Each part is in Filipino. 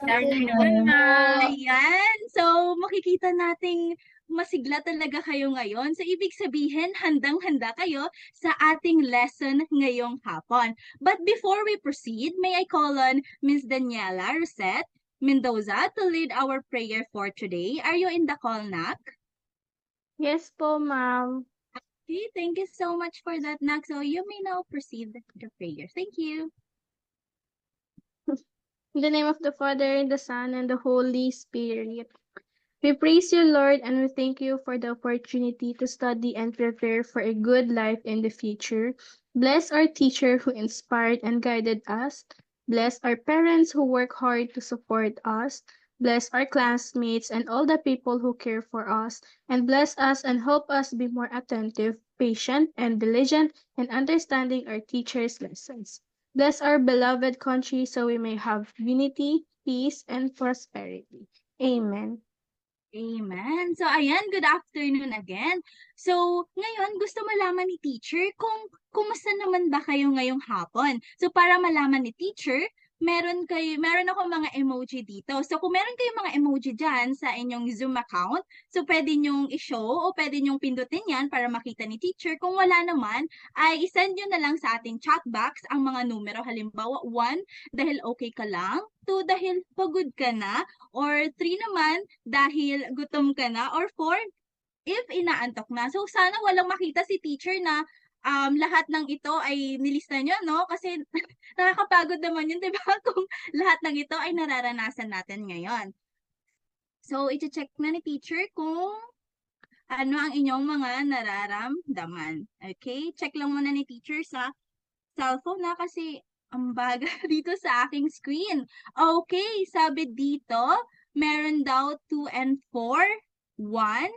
Afternoon, ma'am. Ayan. So, makikita nating masigla talaga kayo ngayon. So, ibig sabihin, handang-handa kayo sa ating lesson ngayong hapon. But before we proceed, may I call on Miss Daniela Rosette Mendoza to lead our prayer for today. Are you in the call, Nak? Yes po, ma'am. Okay, thank you so much for that, Nak. So, you may now proceed the prayer. Thank you. In the name of the Father, and the Son, and the Holy Spirit. We praise you, Lord, and we thank you for the opportunity to study and prepare for a good life in the future. Bless our teacher who inspired and guided us. Bless our parents who work hard to support us. Bless our classmates and all the people who care for us. And bless us and help us be more attentive, patient, and diligent in understanding our teachers' lessons. Bless our beloved country so we may have unity, peace, and prosperity. Amen. Amen. So, ayan, good afternoon again. So, ngayon, gusto malaman ni teacher kung kumusta naman ba kayo ngayong hapon. So, para malaman ni teacher, meron ako mga emoji dito. So, kung meron kayong mga emoji dyan sa inyong Zoom account, so pwede nyong i-show o pwede nyong pindutin yan para makita ni teacher. Kung wala naman, ay isend nyo na lang sa ating chat box ang mga numero. Halimbawa, 1, dahil okay ka lang. 2, dahil pagod ka na. Or 3 naman, dahil gutom ka na, or 4, if inaantok na. So, sana walang makita si teacher na lahat ng ito ay nilista nyo, no? Kasi nakakapagod naman yun, di ba? Kung lahat ng ito ay nararanasan natin ngayon. So, iti-check na ni teacher kung ano ang inyong mga nararamdaman. Okay? Check lang muna ni teacher sa cellphone na kasi ang baga dito sa aking screen. Okay, sabi dito, meron daw 2 and 4, 1.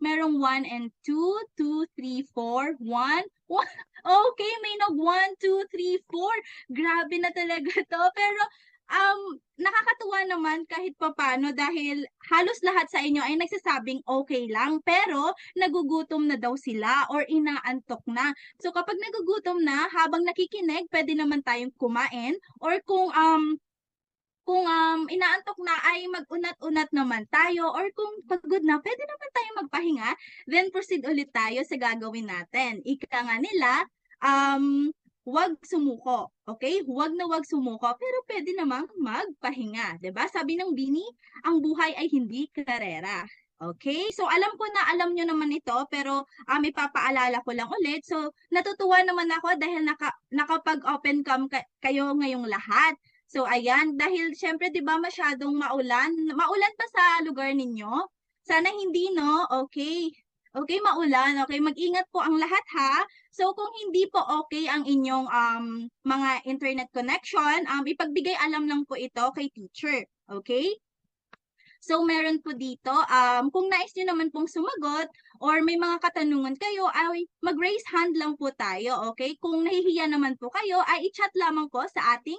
Merong 1 and 2, 2, 3, 4, 1. Okay, may nag 1, 2, 3, 4. Grabe na talaga to. Pero nakakatuwa naman kahit papano dahil halos lahat sa inyo ay nagsasabing okay lang pero nagugutom na daw sila or inaantok na. So kapag nagugutom na, habang nakikinig, pwede naman tayong kumain or kung inaantok na ay mag-unat-unat naman tayo or kung pagod na, pwede naman tayo magpahinga, then proceed ulit tayo sa gagawin natin. Ika nga nila, huwag sumuko. Okay? Huwag sumuko, pero pwede namang magpahinga. 'Di ba? Sabi ng Bini, ang buhay ay hindi karera. Okay? So, alam ko na alam nyo naman ito, pero ipapaalala ko lang ulit. So, natutuwa naman ako dahil nakapag-open cam kayo ngayong lahat. So, ayan, dahil syempre, di ba, masyadong maulan. Maulan pa sa lugar ninyo? Sana hindi, no? Okay. Okay, maulan. Okay, mag-ingat po ang lahat, ha? So, kung hindi po okay ang inyong mga internet connection, ipagbigay alam lang po ito kay teacher. Okay? So, meron po dito, kung nais nyo naman pong sumagot or may mga katanungan kayo, ay mag-raise hand lang po tayo, okay? Kung nahihiya naman po kayo, ay i-chat lamang po sa ating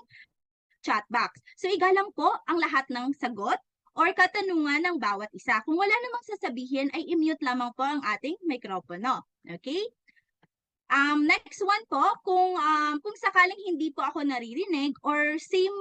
chat box. So, igalang po ang lahat ng sagot or katanungan ng bawat isa. Kung wala namang sasabihin, ay i-mute lamang po ang ating mikropono. Okay? Next one po, kung sakaling hindi po ako naririnig or same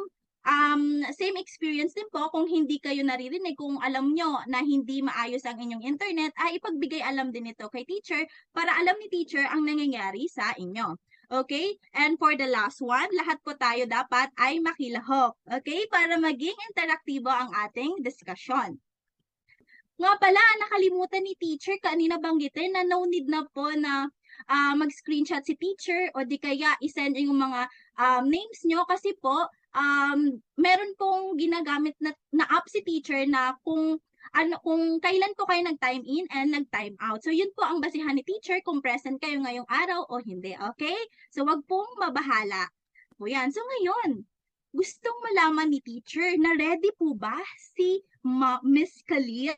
experience din po kung hindi kayo naririnig, kung alam nyo na hindi maayos ang inyong internet, ay ipagbigay alam din ito kay teacher para alam ni teacher ang nangyayari sa inyo. Okay? And for the last one, lahat po tayo dapat ay makilahok. Okay? Para maging interaktibo ang ating discussion. Nga pala, nakalimutan ni teacher, kanina banggitin na no need na po na mag-screenshot si teacher o di kaya isend yung mga names nyo kasi po meron pong ginagamit na app si teacher na kung kailan po kayo nag-time in and nag-time out. So yun po ang basihan ni teacher kung present kayo ngayong araw o hindi. Okay? So wag pong mabahala. O yan. So ngayon, gustong malaman ni teacher na ready po ba si Miss Khalil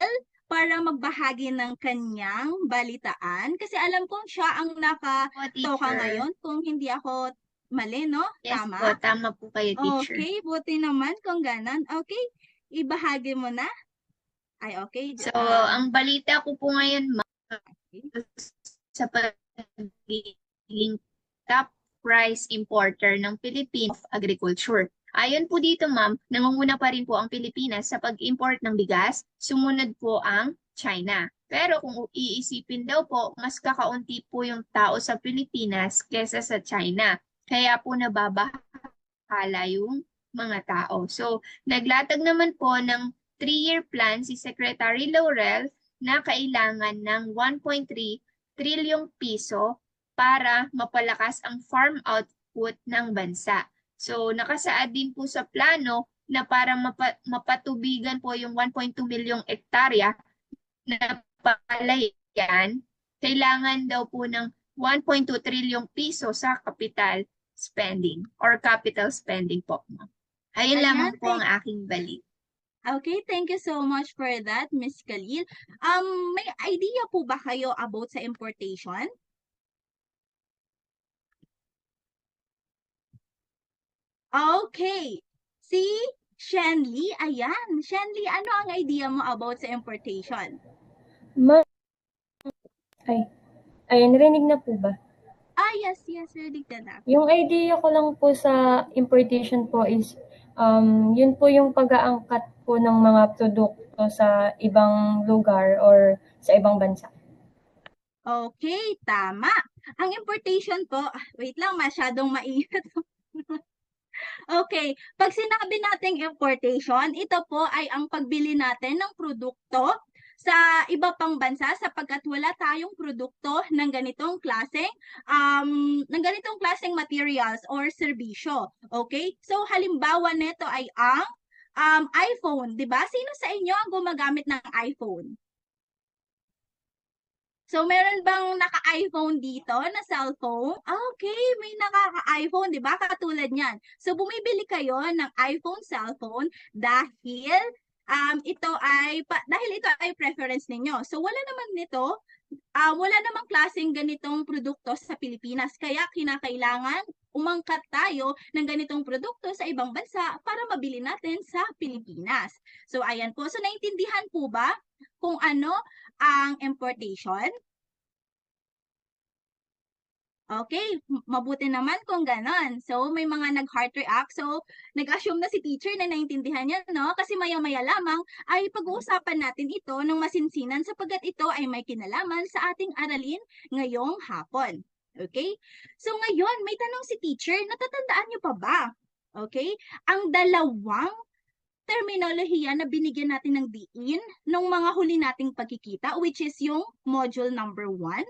para magbahagi ng kanyang balitaan? Kasi alam kong siya ang Po, nakatoka teacher. ngayon kung hindi ako mali, no? Yes Tama? po, tama po kayo, teacher. Okay, buti naman kung ganon. Okay, ibahagi mo na. Ay, okay. So, ang balita ko po ngayon, sa pagiging top price importer ng Philippines of agriculture. Ayon po dito, ma'am, nangunguna pa rin po ang Pilipinas sa pag-import ng bigas, sumunod po ang China. Pero kung iisipin daw po, mas kakaunti po yung tao sa Pilipinas kesa sa China. Kaya po nababahala yung mga tao. So, naglatag naman po ng 3-year plan si Secretary Laurel na kailangan ng 1.3 trilyong piso para mapalakas ang farm output ng bansa. So, nakasaad din po sa plano na para mapatubigan po yung 1.2 milyong ektarya na palayan, kailangan daw po ng 1.2 trilyong piso sa capital spending or capital spending po. Ayun lamang Ayan, po ang aking balik. Okay, thank you so much for that, Miss Khalil. May idea po ba kayo about sa importation? Okay. Si Shenli, ayan. Shenli, ano ang idea mo about sa importation? Narinig na po ba? Yes, ready ka na. Yung idea ko lang po sa importation po is, yun po yung pag-aangkat po ng mga produkto sa ibang lugar or sa ibang bansa. Okay, tama. Ang importation po, wait lang, masyadong maingat. Okay, pag sinabi nating importation, ito po ay ang pagbili natin ng produkto sa iba pang bansa sapagkat wala tayong produkto ng ganitong klaseng materials or serbisyo. Okay? So halimbawa nito ay ang iPhone, 'di ba? Sino sa inyo ang gumagamit ng iPhone? So, meron bang naka-iPhone dito na cellphone? Okay, may naka-iPhone, di ba? Katulad niyan. So, bumibili kayo ng iPhone cellphone dahil dahil ito ay preference ninyo. So, wala namang klaseng ganitong produkto sa Pilipinas. Kaya kinakailangan umangkat tayo ng ganitong produkto sa ibang bansa para mabili natin sa Pilipinas. So, ayan po. So, naintindihan po ba kung ano ang importation? Okay, mabuti naman kung ganon. So, may mga nag-heart react. So, nag-assume na si teacher na naintindihan niya, no? Kasi maya-maya lamang ay pag-uusapan natin ito ng masinsinan sapagkat ito ay may kinalaman sa ating aralin ngayong hapon. Okay? So, ngayon, may tanong si teacher, natatandaan niyo pa ba? Okay? Ang dalawang terminolohiya na binigyan natin ng diin nung mga huli nating pagkikita, which is yung module number 1.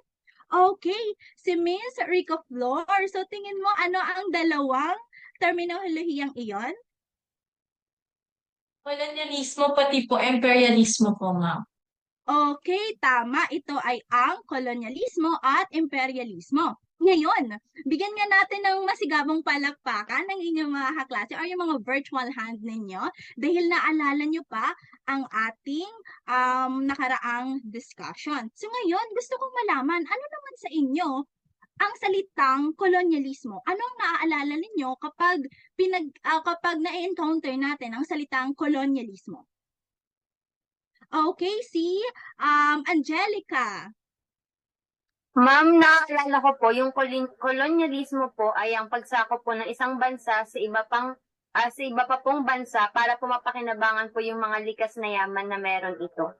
Okay, si Miss Rico Flor. So, tingin mo, ano ang dalawang terminolohiyang iyon? Kolonyalismo pati po imperialismo po, ma'am. Okay, tama. Ito ay ang kolonyalismo at imperialismo. Ngayon, bigyan nga natin ng masigabong palakpakan ng inyong mga kaklase or yung mga virtual hand ninyo dahil naalala nyo pa ang ating nakaraang discussion. So ngayon, gusto kong malaman, ano naman sa inyo ang salitang kolonyalismo? Anong naaalala ninyo kapag na-encounter natin ang salitang kolonyalismo? Okay, si Angelica. Ma'am, naalala ko po, yung kolonyalismo po ay ang pagsakop po ng isang bansa sa iba pa pong bansa para po mapakinabangan po yung mga likas na yaman na meron ito.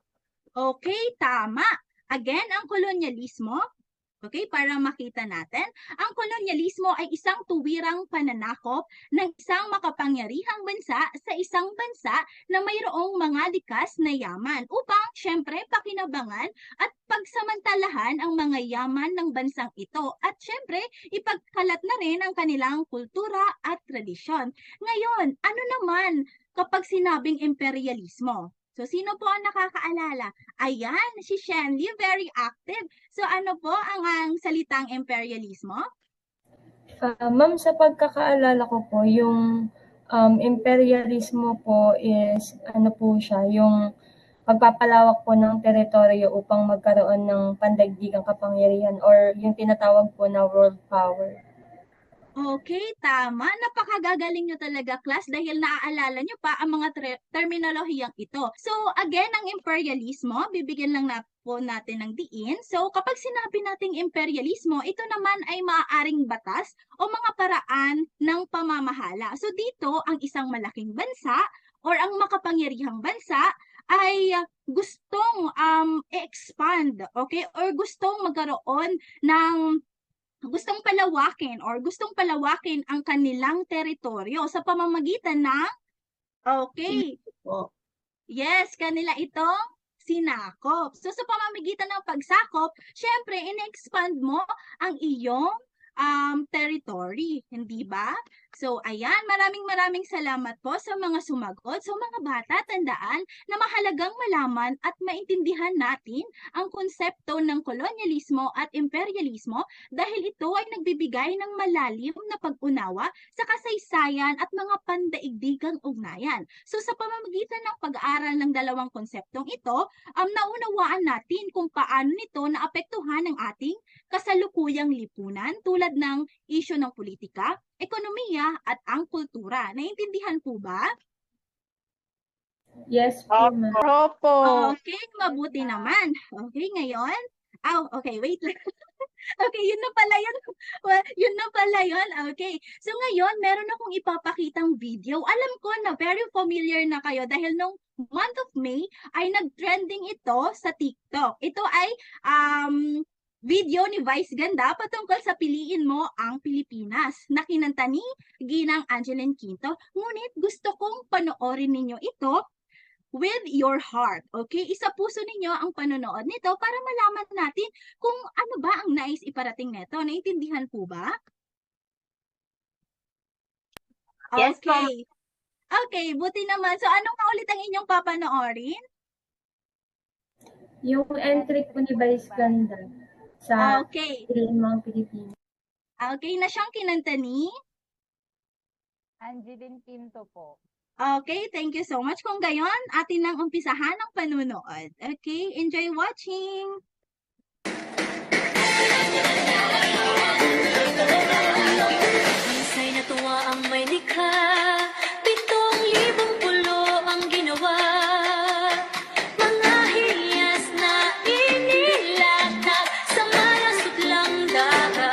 Okay, tama. Again, ang kolonyalismo, okay, para makita natin, ang kolonyalismo ay isang tuwirang pananakop ng isang makapangyarihang bansa sa isang bansa na mayroong mga likas na yaman upang, syempre, pakinabangan at pagsamantalahan ang mga yaman ng bansang ito at, syempre, ipagkalat na rin ang kanilang kultura at tradisyon. Ngayon, ano naman kapag sinabing imperialismo? So, sino po ang nakakaalala? Ayan, si Shenli, very active. So, ano po ang salitang imperialismo? Ma'am, sa pagkakaalala ko po, yung imperialismo po is, ano po siya, yung pagpapalawak po ng teritoryo upang magkaroon ng pandaigdigang kapangyarihan or yung tinatawag po na world power. Okay, tama. Napakagagaling nyo talaga, class, dahil naaalala nyo pa ang mga terminolohiyang ito. So, again, ang imperialismo, bibigyan lang na po natin ng diin. So, kapag sinabi nating imperialismo, ito naman ay maaaring batas o mga paraan ng pamamahala. So, dito, ang isang malaking bansa or ang makapangyarihang bansa ay gustong expand, okay? Or gustong magkaroon ng gustong palawakin ang kanilang teritoryo sa pamamagitan ng okay, Po. yes, kanila itong sinakop. So sa pamamagitan ng pagsakop, syempre in-expand mo ang iyong territory, hindi ba? So ayan, maraming salamat po sa mga sumagot. So mga bata, tandaan na mahalagang malaman at maintindihan natin ang konsepto ng kolonyalismo at imperialismo dahil ito ay nagbibigay ng malalim na pag-unawa sa kasaysayan at mga pandaigdigang ugnayan. So sa pamamagitan ng pag-aaral ng dalawang konseptong ito, naunawaan natin kung paano nito naapektuhan ang ating kasalukuyang lipunan tulad ng isyu ng politika, ekonomiya at ang kultura. Naintindihan po ba? Yes po, ma'am. Opo. Okay, mabuti naman. Okay, ngayon. Okay, wait lang. Okay, yun na pala yun. Yun na pala yun. Okay. So ngayon, meron akong ipapakitang video. Alam ko na very familiar na kayo dahil nung month of May ay nag-trending ito sa TikTok. Ito ay video ni Vice Ganda patungkol sa Piliin Mo ang Pilipinas na kinanta ni Ginang Angeline Quinto. Ngunit gusto kong panoorin ninyo ito with your heart. Okay? Isa-puso ninyo ang panonood nito para malaman natin kung ano ba ang nais iparating nito. Naintindihan po ba? Yes, Okay. Okay, buti naman. So, ano nga ulit ang inyong papanoorin? Yung entry po ni Vice Ganda sa Okay. Piliin Mo ang Pilipinas. Okay, na siyang kinanta ni? Angeline Quinto po. Okay, thank you so much. Kung gayon, atin nang umpisahan ang panunood. Okay, enjoy watching! Minsa'y natuwa ang may likha, 7,000 pulo ang ginawa. Mga hiyas na inilatag sa malasutlang dagat.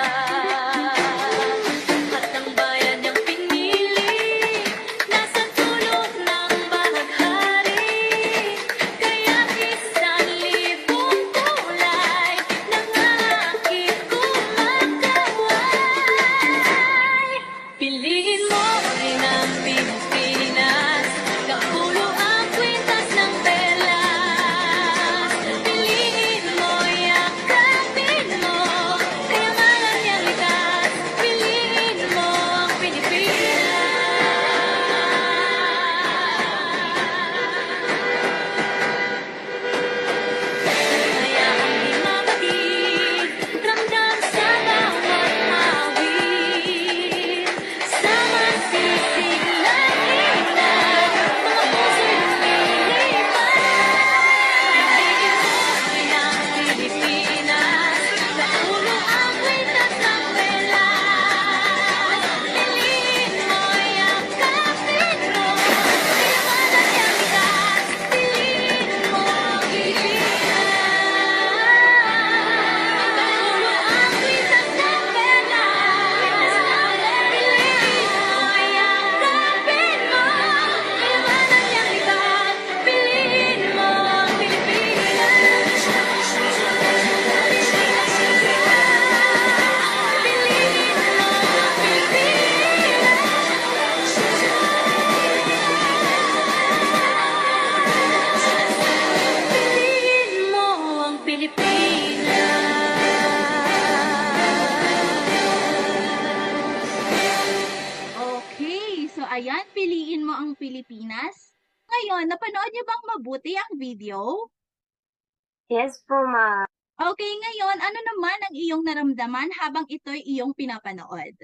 At ang bayan niyang pinili, nasa tulog ng bahaghari. Kaya 1,000 kulay nangangakit kumakaway. Piliin mo rin ang Pilipinas, kapulo ang kwintas ng pelas. Piliin mo, yakapin mo, kayamanan niyang likas. Piliin mo ang Pilipinas. Kaya ang di mapatid, ramdam sa bawat awit. Sa masisig na ilan, mga puso'y lumilipad. Piliin mo rin ang Pilipinas, kapulo ang kwintas ng pelas. Piliin mo, yakapin mo, kayamanan niyang likas. Piliin mo ang Pilipinas, kapulo ang kwintas ng pelas. Piliin mo, yakapin mo, kayamanan niyang likas. Piliin mo ang Pilipinas. Piliin mo ang Pilipinas. Okay, so ayan, piliin mo ang Pilipinas. Ngayon, napanood niyo bang mabuti ang video? Yes po, ma'am. Okay, ngayon, ano naman ang iyong naramdaman habang ito'y iyong pinapanood?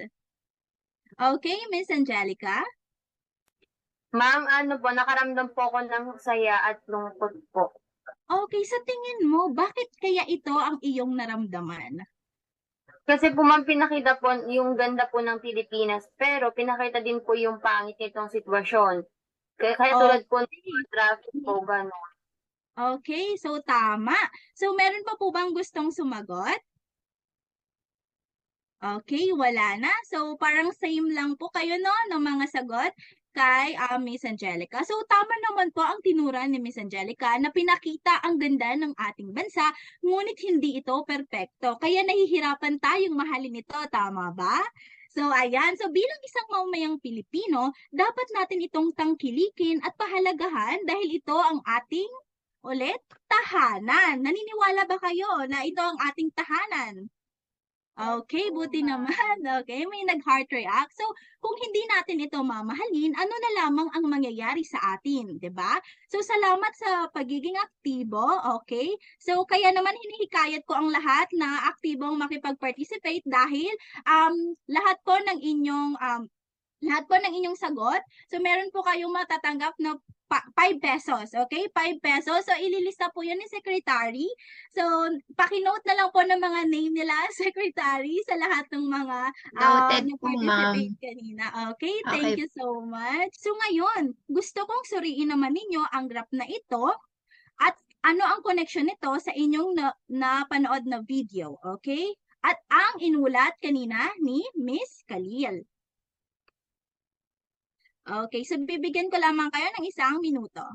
Okay, Miss Angelica? Ma'am, nakaramdam po ako ng saya at lungkot po. Okay, sa tingin mo, bakit kaya ito ang iyong naramdaman? Kasi po ma'am, pinakita po yung ganda po ng Pilipinas, pero pinakita din po yung pangit nitong sitwasyon. Kaya tulad po ng mga traffic po, gano'n. Okay, so tama. So meron pa po bang gustong sumagot? Okay, wala na. So parang same lang po kayo no ng mga sagot kay Miss Angelica. So tama naman po ang tinura ni Miss Angelica na pinakita ang ganda ng ating bansa, ngunit hindi ito perpekto. Kaya nahihirapan tayong mahalin ito, tama ba? So ayan, so bilang isang mamamayang Pilipino, dapat natin itong tangkilikin at pahalagahan dahil ito ang ating ulit tahanan. Naniniwala ba kayo na ito ang ating tahanan? Okay, buti naman. Okay, may nag-heart react. So, kung hindi natin ito mamahalin, ano na lamang ang mangyayari sa atin, 'di ba? So, salamat sa pagiging aktibo, okay? So, kaya naman hinihikayat ko ang lahat na aktibong makipag-participate dahil lahat po ng inyong sagot, so meron po kayong matatanggap na 5 pesos, okay? 5 pesos. So, ililista po yan ni Secretary. So, pakinote na lang po ng mga name nila, Secretary, sa lahat ng mga Noted po, nag-participate ma'am. kanina. Okay? Okay. Thank you so much. So, ngayon, gusto kong suriin naman ninyo ang graph na ito at ano ang connection nito sa inyong napanood na video, okay? At ang inulat kanina ni Miss Khalil. Okay, so bibigyan ko lamang kayo ng 1 minuto.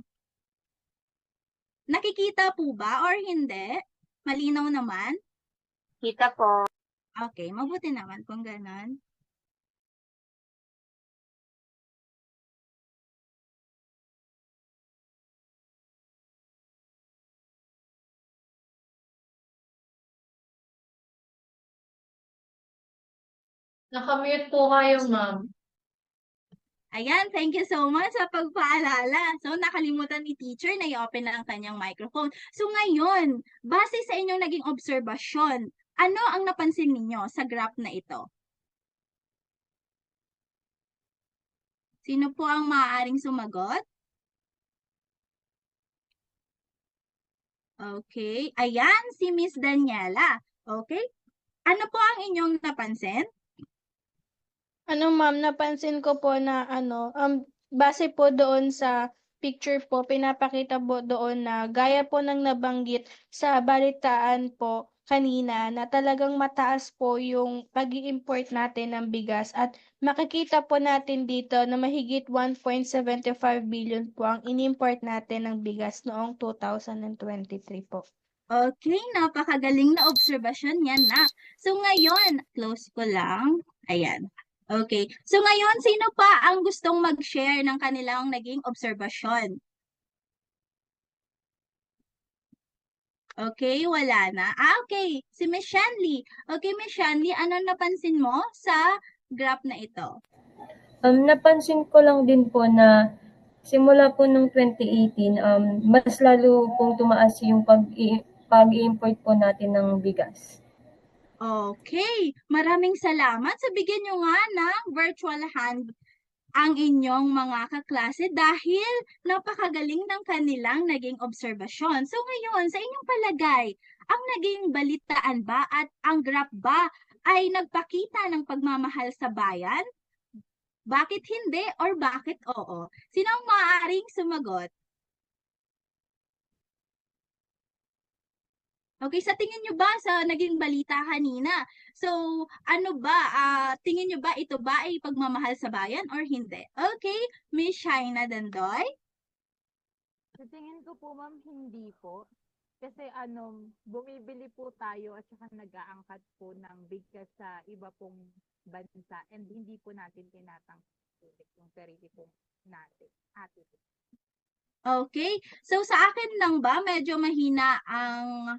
Nakikita po ba or hindi? Malinaw naman? Kita po. Okay, mabuti naman kung ganon. Nakamute po kayo, ma'am. Ayan, thank you so much sa pagpaalala. So, nakalimutan ni teacher na i-open na ang kanyang microphone. So, ngayon, base sa inyong naging obserbasyon, ano ang napansin ninyo sa graph na ito? Sino po ang maaaring sumagot? Okay. Ayan, si Miss Daniela. Okay. Ano po ang inyong napansin? Ma'am, napansin ko po na base po doon sa picture po, pinapakita po doon na gaya po ng nabanggit sa balitaan po kanina na talagang mataas po yung pag-i-import natin ng bigas at makikita po natin dito na mahigit 1.75 billion po ang in-import natin ng bigas noong 2023 po. Okay, napakagaling na obserbasyon yan, nak. So ngayon, close ko lang. Ayan. Okay. So ngayon, sino pa ang gustong mag-share ng kanilang naging obserbasyon? Okay, wala na. Okay. Si Miss Shanley. Okay, Miss Shanley, ano napansin mo sa graph na ito? Napansin ko lang din po na simula po nung 2018, mas lalo pong tumaas yung pag-i-import po natin ng bigas. Okay, maraming salamat. So, bigyan nyo nga ng virtual hand ang inyong mga kaklase dahil napakagaling ng kanilang naging obserbasyon. So, ngayon, sa inyong palagay, ang naging balitaan ba at ang graph ba ay nagpakita ng pagmamahal sa bayan? Bakit hindi or bakit oo? Sino ang maaaring sumagot? Okay, sa tingin nyo ba sa naging balita kanina? So, ano ba, tingin nyo ba ito ba ay pagmamahal sa bayan or hindi? Okay, Miss Shaina Dandoy? Sa tingin ko po, ma'am, hindi po. Kasi bumibili po tayo at saka nag-aangkat po ng bigas sa iba pong bansa and hindi po natin tinatangkilik yung sarili po natin. Okay, so sa akin lang ba, medyo mahina ang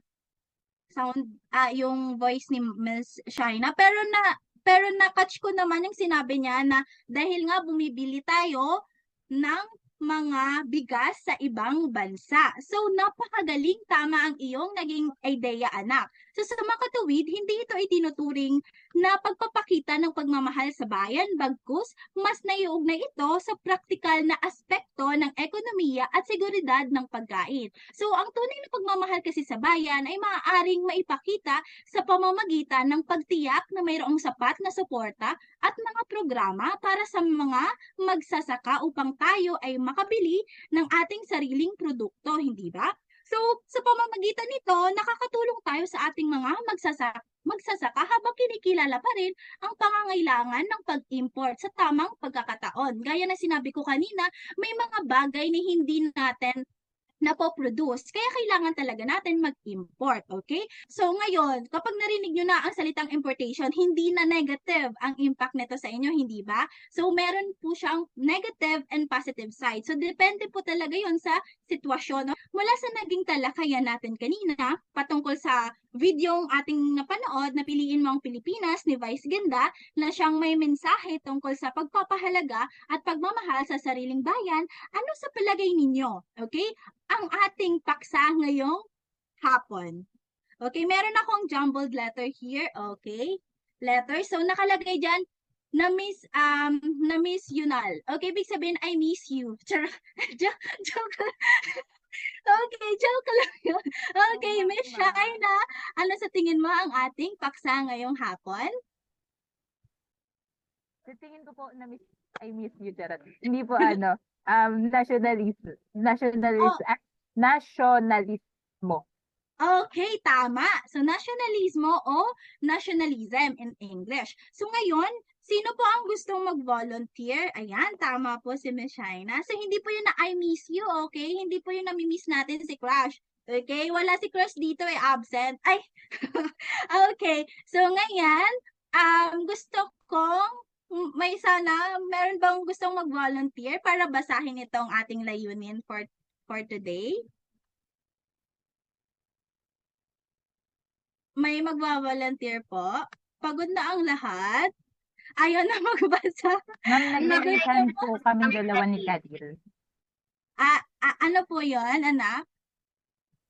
sound, yung voice ni Miss Shaina. Pero na-catch ko naman yung sinabi niya na dahil nga bumibili tayo ng mga bigas sa ibang bansa. So, napakagaling, tama ang iyong naging idea, anak. So sa makatuwid, hindi ito itinuturing na pagpapakita ng pagmamahal sa bayan, bagkus mas naiugnay ito sa praktikal na aspekto ng ekonomiya at seguridad ng pagkain. So ang tunay na pagmamahal kasi sa bayan ay maaaring maipakita sa pamamagitan ng pagtiyak na mayroong sapat na suporta at mga programa para sa mga magsasaka upang tayo ay makabili ng ating sariling produkto, hindi ba? So, sa pamamagitan nito, nakakatulong tayo sa ating mga magsasaka habang kinikilala pa rin ang pangangailangan ng pag-import sa tamang pagkakataon. Gaya na sinabi ko kanina, may mga bagay na hindi natin napoproduce. Kaya kailangan talaga natin mag-import, okay? So ngayon, kapag narinig nyo na ang salitang importation, hindi na negative ang impact nito sa inyo, hindi ba? So meron po siyang negative and positive side. So depende po talaga yon sa sitwasyon. No? Mula sa naging talakayan natin kanina, patungkol sa videong ating napanood na Piliin Mo ang Pilipinas ni Vice Ganda, na siyang may mensahe tungkol sa pagpapahalaga at pagmamahal sa sariling bayan, ano sa palagay ninyo? Okay? Ang ating paksa ngayong hapon. Okay, meron akong jumbled letter here. Okay, letter. So nakalagay diyan na Miss Yunal. Okay, ibig sabihin I miss you. Joke. Okay, joke lang yun. Okay, Miss Shaina, ano sa tingin mo ang ating paksa ngayong hapon? Sa tingin ko po na I miss you, Charot. Hindi po nationalismo. Okay, tama. So, nationalismo o nationalism in English. So, ngayon, sino po ang gustong mag-volunteer? Ayan, tama po si Miss Shaina. So, hindi po yun na I miss you, okay? Hindi po yun namimiss natin si Crush. Okay, wala si Crush dito, absent. Ay, okay. So, ngayon, gusto kong meron bang gustong mag-volunteer para basahin itong ating layunin for today? May magwa-volunteer po? Pagod na ang lahat? Ayaw na magbasa? Ma'am, nag-resign po kaming dalawa ni Kadil. Ano po yon, anak?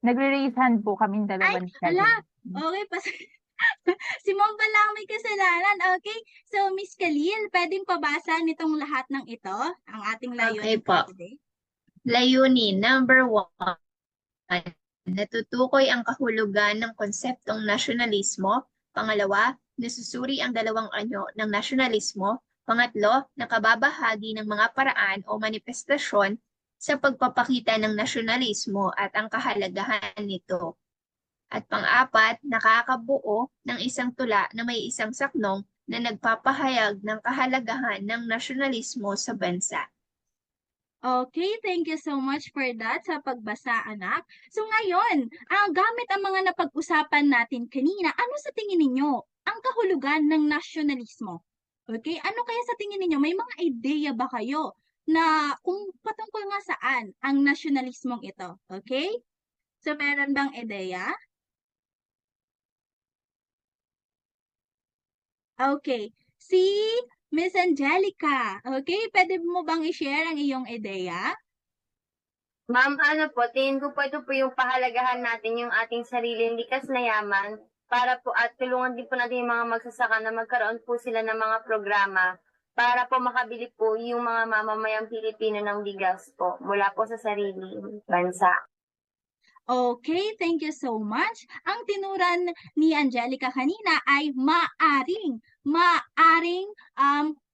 Nagre-resign po kaming dalawa ni Kadil. Okay, si Mom pala ang may kasalanan. Okay, so Miss Khalil, pwedeng pabasa nitong lahat ng ito, ang ating layunin for today? Layunin, number 1. Natutukoy ang kahulugan ng konseptong nasyonalismo. Pangalawa, nasusuri ang dalawang anyo ng nasyonalismo. Pangatlo, nakababahagi ng mga paraan o manifestasyon sa pagpapakita ng nasyonalismo at ang kahalagahan nito. At pang-apat, nakakabuo ng isang tula na may isang saknong na nagpapahayag ng kahalagahan ng nasyonalismo sa bansa. Okay, thank you so much for that sa pagbasa, anak. So ngayon, gamit ang mga napag-usapan natin kanina, ano sa tingin ninyo ang kahulugan ng nasyonalismo? Okay, ano kaya sa tingin ninyo? May mga ideya ba kayo na kung patungkol nga saan ang nasyonalismong ito? Okay? So meron bang ideya? Okay. Si Miss Angelica, okay? Pwede mo bang i-share ang iyong ideya? Ma'am, tingin ko po ito po yung pahalagahan natin yung ating sariling likas na yaman para po at tulungan din po natin yung mga magsasaka na magkaroon po sila ng mga programa para po makabili po yung mga mamamayang Pilipino ng bigas po mula po sa sariling bansa. Okay, thank you so much. Ang tinuran ni Angelica kanina ay maaring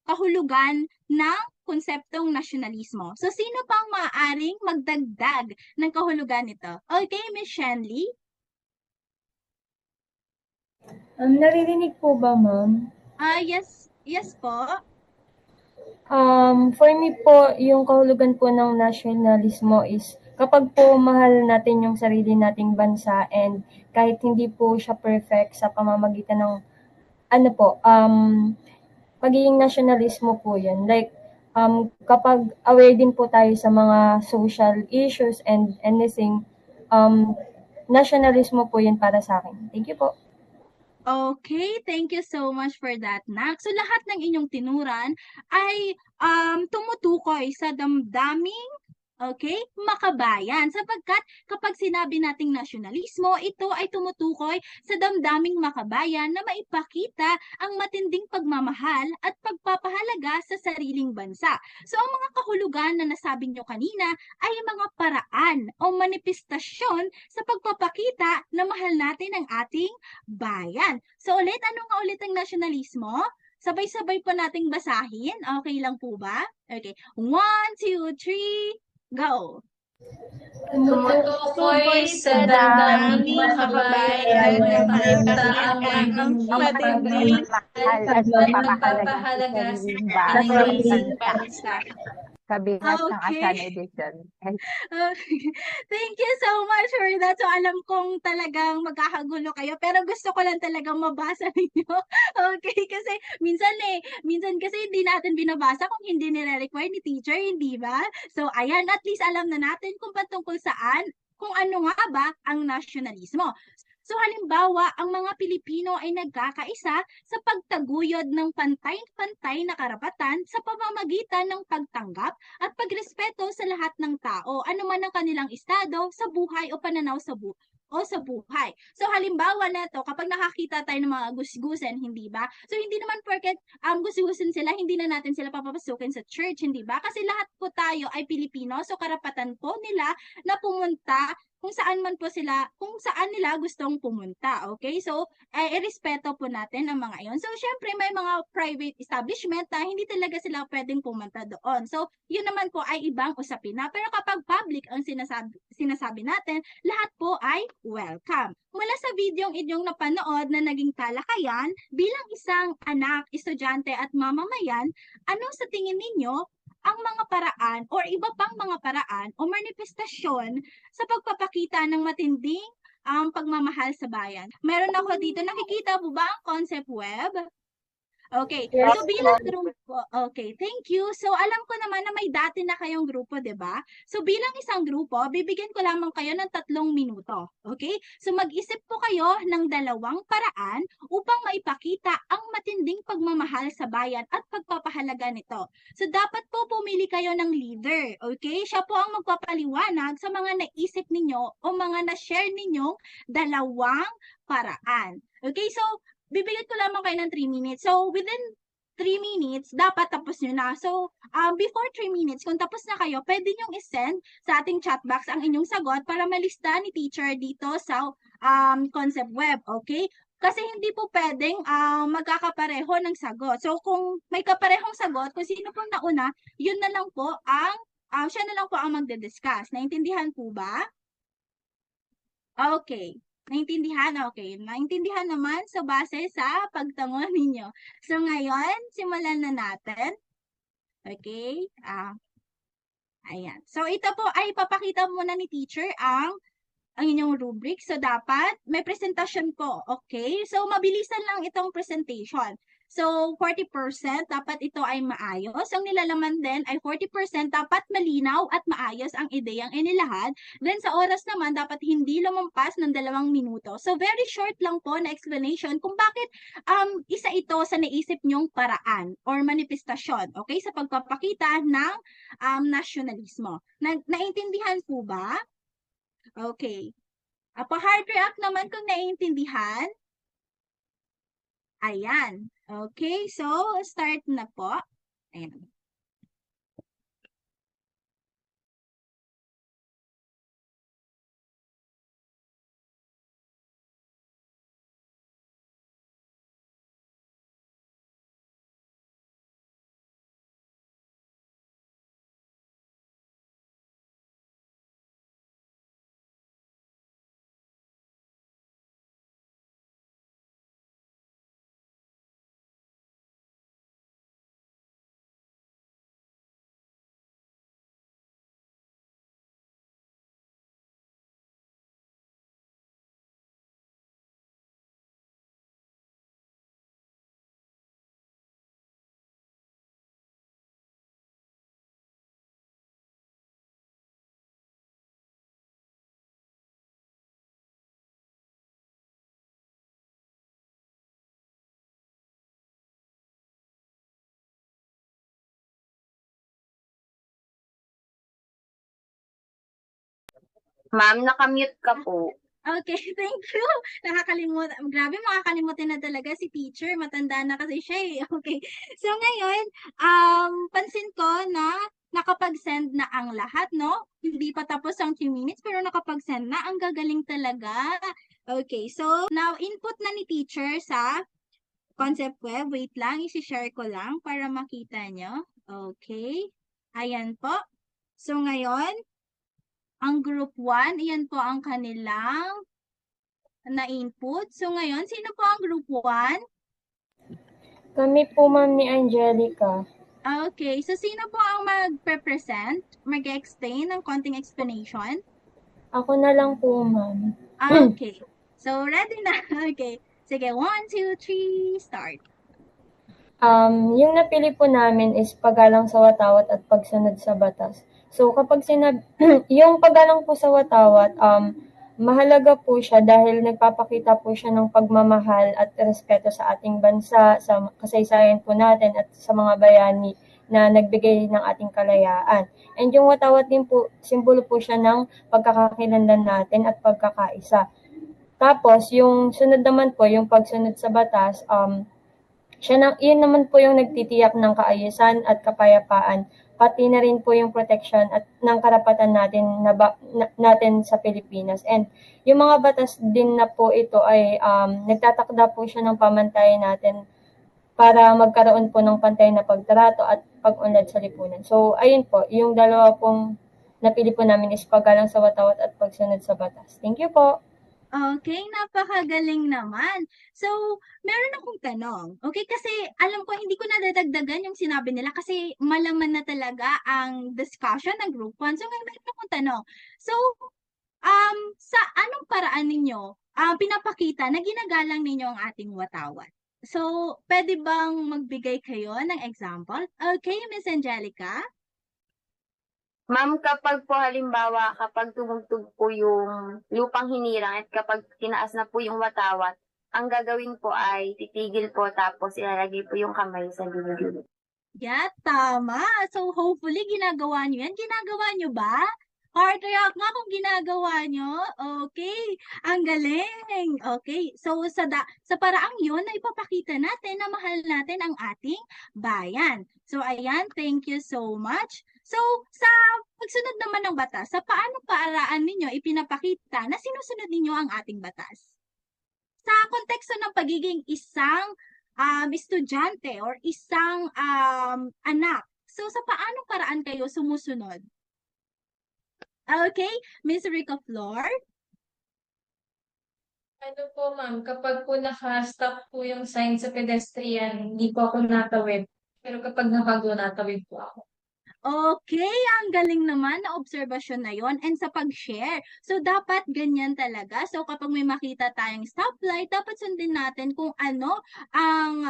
kahulugan ng konseptong nasyonalismo. So, sino pang maaring magdagdag ng kahulugan nito? Okay, Miss Shanley? Naririnig po ba, ma'am? Yes po. For me po, yung kahulugan po ng nasyonalismo is kapag po mahal natin yung sarili nating bansa and kahit hindi po siya perfect sa pamamagitan ng pagiging nasyonalismo po yun. Like, kapag aware din po tayo sa mga social issues and anything, nasyonalismo po yun para sa akin. Thank you po. Okay, thank you so much for that, Nak. So, lahat ng inyong tinuran ay tumutukoy sa damdaming Okay? Makabayan. Sapagkat kapag sinabi nating nasyonalismo, ito ay tumutukoy sa damdaming makabayan na maipakita ang matinding pagmamahal at pagpapahalaga sa sariling bansa. So ang mga kahulugan na nasabi nyo kanina ay mga paraan o manifestasyon sa pagpapakita na mahal natin ang ating bayan. So ulit, ano nga ulit ang nasyonalismo? Sabay-sabay po nating basahin. Okay lang po ba? Okay. 1, 2, 3, go! Tumutukoy sa damdaming makabayan na maipakita ang matinding at pagpapahalaga sa sariling bansa. Kabilang ng Okay. Asana Edition. Thank you so much for that. So, alam kong talagang magkakagulo kayo, pero gusto ko lang talagang mabasa ninyo. Okay, kasi minsan kasi hindi natin binabasa kung hindi nire-require ni teacher, hindi ba? So, ayan, at least alam na natin kung patungkol saan, kung ano nga ba ang nasyonalismo. So halimbawa, ang mga Pilipino ay nagkakaisa sa pagtaguyod ng pantay-pantay na karapatan sa pamamagitan ng pagtanggap at pagrespeto sa lahat ng tao, anuman ang kanilang estado sa buhay o pananaw sa buhay. So halimbawa na to, kapag nakakita tayo ng mga gusgusan, hindi ba? So hindi naman porket gusgusan sila, hindi na natin sila papapasukin sa church, hindi ba? Kasi lahat po tayo ay Pilipino, so karapatan po nila na pumunta kung saan man po sila, kung saan nila gustong pumunta. Okay? So, irespeto po natin ang mga iyon. So, syempre, may mga private establishment na hindi talaga sila pwedeng pumunta doon. So, yun naman po ay ibang usapin na. Pero kapag public ang sinasabi natin, lahat po ay welcome. Mula sa videong inyong napanood na naging talakayan, bilang isang anak, estudyante at mamamayan, ano sa tingin ninyo ang mga paraan or iba pang mga paraan o manifestasyon sa pagpapakita ng matinding pagmamahal sa bayan? Meron ako dito, nakikita mo ba ang concept web? Okay, Yes, so bilang grupo, okay, thank you. So alam ko naman na may dati na kayong grupo, 'di ba? So bilang isang grupo, bibigyan ko lamang kayo ng 3 minuto. Okay? So mag-isip po kayo ng 2 paraan upang maipakita ang matinding pagmamahal sa bayan at pagpapahalaga nito. So dapat po pumili kayo ng leader, okay? Siya po ang magpapaliwanag sa mga naisip ninyo o mga na-share ninyong 2 paraan. Okay? So bibigyan ko lamang kayo ng 3 minutes. So, within 3 minutes, dapat tapos nyo na. So, before 3 minutes, kung tapos na kayo, pwede nyong isend sa ating chat box ang inyong sagot para malista ni teacher dito sa concept web. Okay? Kasi hindi po pwedeng magkakapareho ng sagot. So, kung may kaparehong sagot, kung sino pong nauna, yun na lang po ang, siya na lang po ang magde-discuss. Naintindihan po ba? Okay. Naintindihan? Okay. Naintindihan naman sa base sa pagtango ninyo. So, ngayon, simulan na natin. Okay. Ayan. So, ito po ay papakita muna ni teacher ang inyong rubric. So, dapat may presentation po. Okay. So, mabilisan lang itong presentation. So, 40% dapat ito ay maayos. Ang nilalaman din ay 40% dapat malinaw at maayos ang ideyang inilahad. Then, sa oras naman, dapat hindi lumampas ng 2 minuto. So, very short lang po na explanation kung bakit isa ito sa naisip nyong paraan or manifestasyon, okay, sa pagpapakita ng nasyonalismo. Naintindihan po ba? Okay. Pa-hard react naman kung naiintindihan. Ayan. Okay, so start na po. Ayan. Ma'am, nakamute ka po. Okay, thank you. Grabe, makakalimutin na talaga si teacher. Matanda na kasi siya eh. Okay. So ngayon, pansin ko na nakapag-send na ang lahat, no? Hindi pa tapos ang 2 minutes, pero nakapag-send na. Ang gagaling talaga. Okay, so now input na ni teacher sa concept web. Wait lang, isi-share ko lang para makita nyo. Okay. Ayan po. So ngayon, ang group 1, iyan po ang kanilang na-input. So ngayon, sino po ang group 1? Kami po, ma'am, ni Angelica. Okay, so sino po ang mag-present? Mag-explain ng konting explanation? Ako na lang po, ma'am. Okay, so ready na. Okay, sige, 1, 2, 3, start. Yung napili po namin is paggalang sa watawat at pagsunod sa batas. So kapag yung paggalang po sa watawat, mahalaga po siya dahil nagpapakita po siya ng pagmamahal at respeto sa ating bansa, sa kasaysayan po natin at sa mga bayani na nagbigay ng ating kalayaan. And yung watawat din po, simbolo po siya ng pagkakakilanlan natin at pagkakaisa. Tapos, yung sunod naman po, yung pagsunod sa batas, yun naman po yung nagtitiyak ng kaayusan at kapayapaan, pati na rin po yung protection at ng karapatan natin natin sa Pilipinas. And yung mga batas din na po ito ay nagtatakda po siya ng pamantayan natin para magkaroon po ng pantay na pagtrato at pag-unlad sa lipunan. So, ayun po, yung dalawa pong napili po namin is paggalang sa watawat at pagsunod sa batas. Thank you po. Okay, napakagaling naman. So, meron akong tanong. Okay, kasi alam ko hindi ko nadadagdagan yung sinabi nila kasi malaman na talaga ang discussion ng group 1. So, ngayon meron akong tanong. So, sa anong paraan ninyo pinapakita na ginagalang ninyo ang ating watawat? So, pwede bang magbigay kayo ng example? Okay, Miss Angelica? Ma'am, kapag po halimbawa, kapag tumugtog po yung lupang hinirang at kapag tinaas na po yung watawat, ang gagawin po ay titigil po tapos ilalagay po yung kamay sa dibdib. Yeah, tama. So, hopefully, ginagawa nyo yan. Ginagawa nyo ba? Heart react nga kung ginagawa nyo. Okay. Ang galing. Okay. So, sa paraang yun, na ipapakita natin na mahal natin ang ating bayan. So, ayan. Thank you so much. So, sa pagsunod naman ng batas, sa paano paraan ninyo ipinapakita na sinusunod ninyo ang ating batas? Sa konteksto ng pagiging isang estudyante or isang anak. So, sa paanong paraan kayo sumusunod? Okay, Miss Rica Flor? Ano po, ma'am, kapag po naka-stop po yung sign sa pedestrian, hindi po ako natawid. Pero kapag nakago, natawid po ako. Okay, ang galing naman na obserbasyon na yon and sa pag-share. So, dapat ganyan talaga. So, kapag may makita tayong stoplight, dapat sundin natin kung ano ang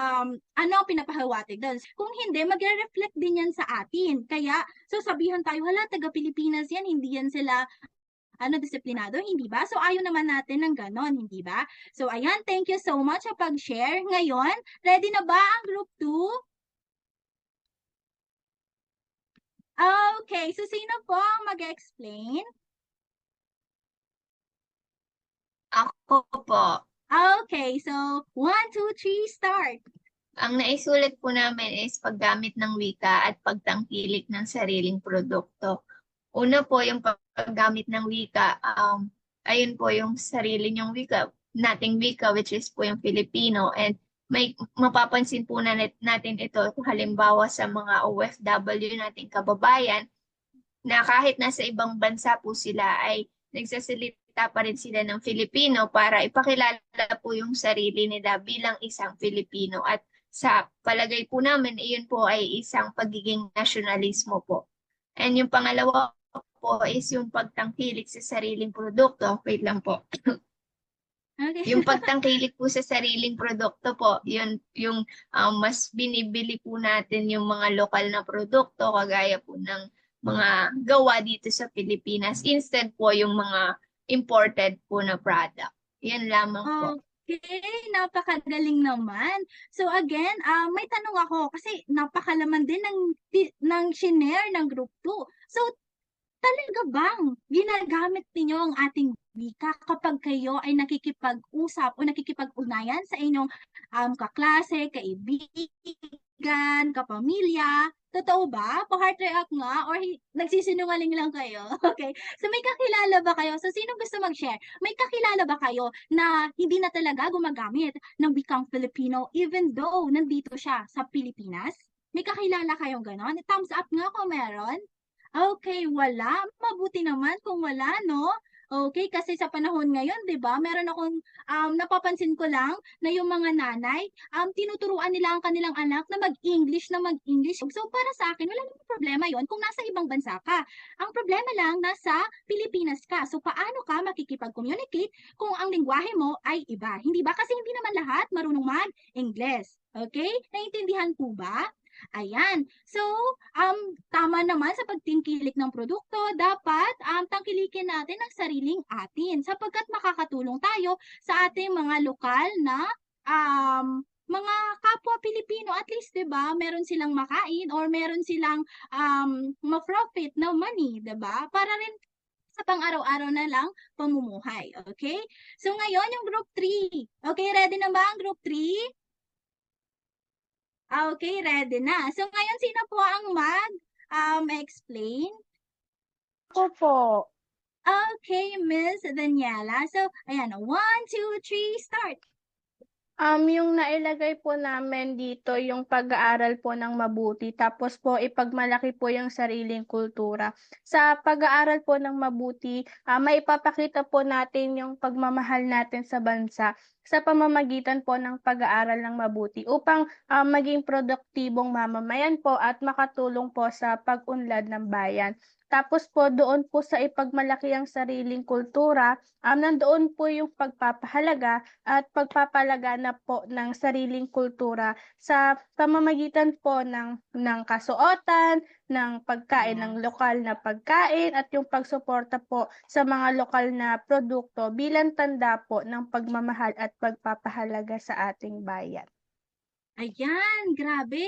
pinapahiwatig doon. Kung hindi, magre-reflect din yan sa atin. Kaya, so sabihan tayo, hala, taga-Pilipinas yan, hindi yan sila disiplinado, hindi ba? So, ayaw naman natin ng ganon, hindi ba? So, ayan, thank you so much sa pag-share. Ngayon, ready na ba ang group 2? Okay, so sino po ang mag-explain? Ako po. Okay, so 1, 2, 3, start. Ang naisulat po namin is paggamit ng wika at pagtangkilik ng sariling produkto. Una po yung paggamit ng wika, ayun po yung sarili niyong wika, nating wika, which is po yung Filipino, and may mapapansin po natin ito halimbawa sa mga OFW nating kababayan na kahit nasa ibang bansa po sila ay nagsasalita pa rin sila ng Filipino para ipakilala po yung sarili nila bilang isang Filipino. At sa palagay po namin, iyon po ay isang pagiging nasyonalismo po. And yung pangalawa po is yung pagtangkilik sa sariling produkto. Wait lang po. Okay. Yung pagtangkilik po sa sariling produkto po, yun yung mas binibili po natin yung mga lokal na produkto kagaya po ng mga gawa dito sa Pilipinas. Instead po yung mga imported po na product. Yan lamang po. Okay, napakagaling naman. So again, may tanong ako kasi napakalaman din ng shinare ng group 2. So talaga bang ginagamit ninyo ang ating wika kapag kayo ay nakikipag-usap o nakikipag-ugnayan sa inyong kaklase, kaibigan, kapamilya? Totoo ba? Pa-heart react nga or nagsisinungaling lang kayo? Okay. So may kakilala ba kayo? So sino gusto mag-share? May kakilala ba kayo na hindi na talaga gumagamit ng wikang Filipino even though nandito siya sa Pilipinas? May kakilala kayong ganon? Thumbs up nga kung meron. Okay, wala. Mabuti naman kung wala, no? Okay, kasi sa panahon ngayon, 'di ba? Meron akong napapansin ko lang na yung mga nanay, tinuturuan nila ang kanilang anak na mag-English na mag-English. So para sa akin, wala namang problema 'yon kung nasa ibang bansa ka. Ang problema lang nasa Pilipinas ka. So paano ka makikipag-communicate kung ang lengguwahe mo ay iba? Hindi ba? Kasi hindi naman lahat marunong mag-English. Okay? Naintindihan po ba? Ayan. So, tama naman sa pagtingkilik ng produkto, dapat tangkilikin natin ang sariling atin sapagkat makakatulong tayo sa ating mga lokal na mga kapwa Pilipino. At least, 'di ba, meron silang makain or meron silang ma-profit na money, 'di ba? Para rin sa pang-araw-araw na lang pamumuhay. Okay? So, ngayon yung group 3. Okay, ready na ba ang group 3? Okay, ready na. So, ngayon, sino po ang mag-explain? Ako po. Okay, Miss Daniela. So, ayan, 1, 2, 3, start. Yung nailagay po namin dito, yung pag-aaral po ng mabuti, tapos po ipagmalaki po yung sariling kultura. Sa pag-aaral po ng mabuti, maipapakita po natin yung pagmamahal natin sa bansa sa pamamagitan po ng pag-aaral ng mabuti upang maging produktibong mamamayan po at makatulong po sa pag-unlad ng bayan. Tapos po doon po sa ipagmalaki ang sariling kultura, nandoon po yung pagpapahalaga at pagpapalaganap po ng sariling kultura sa pamamagitan po ng kasuotan, ng pagkain ng lokal na pagkain at yung pagsuporta po sa mga lokal na produkto bilang tanda po ng pagmamahal at pagpapahalaga sa ating bayan. Ayan, grabe.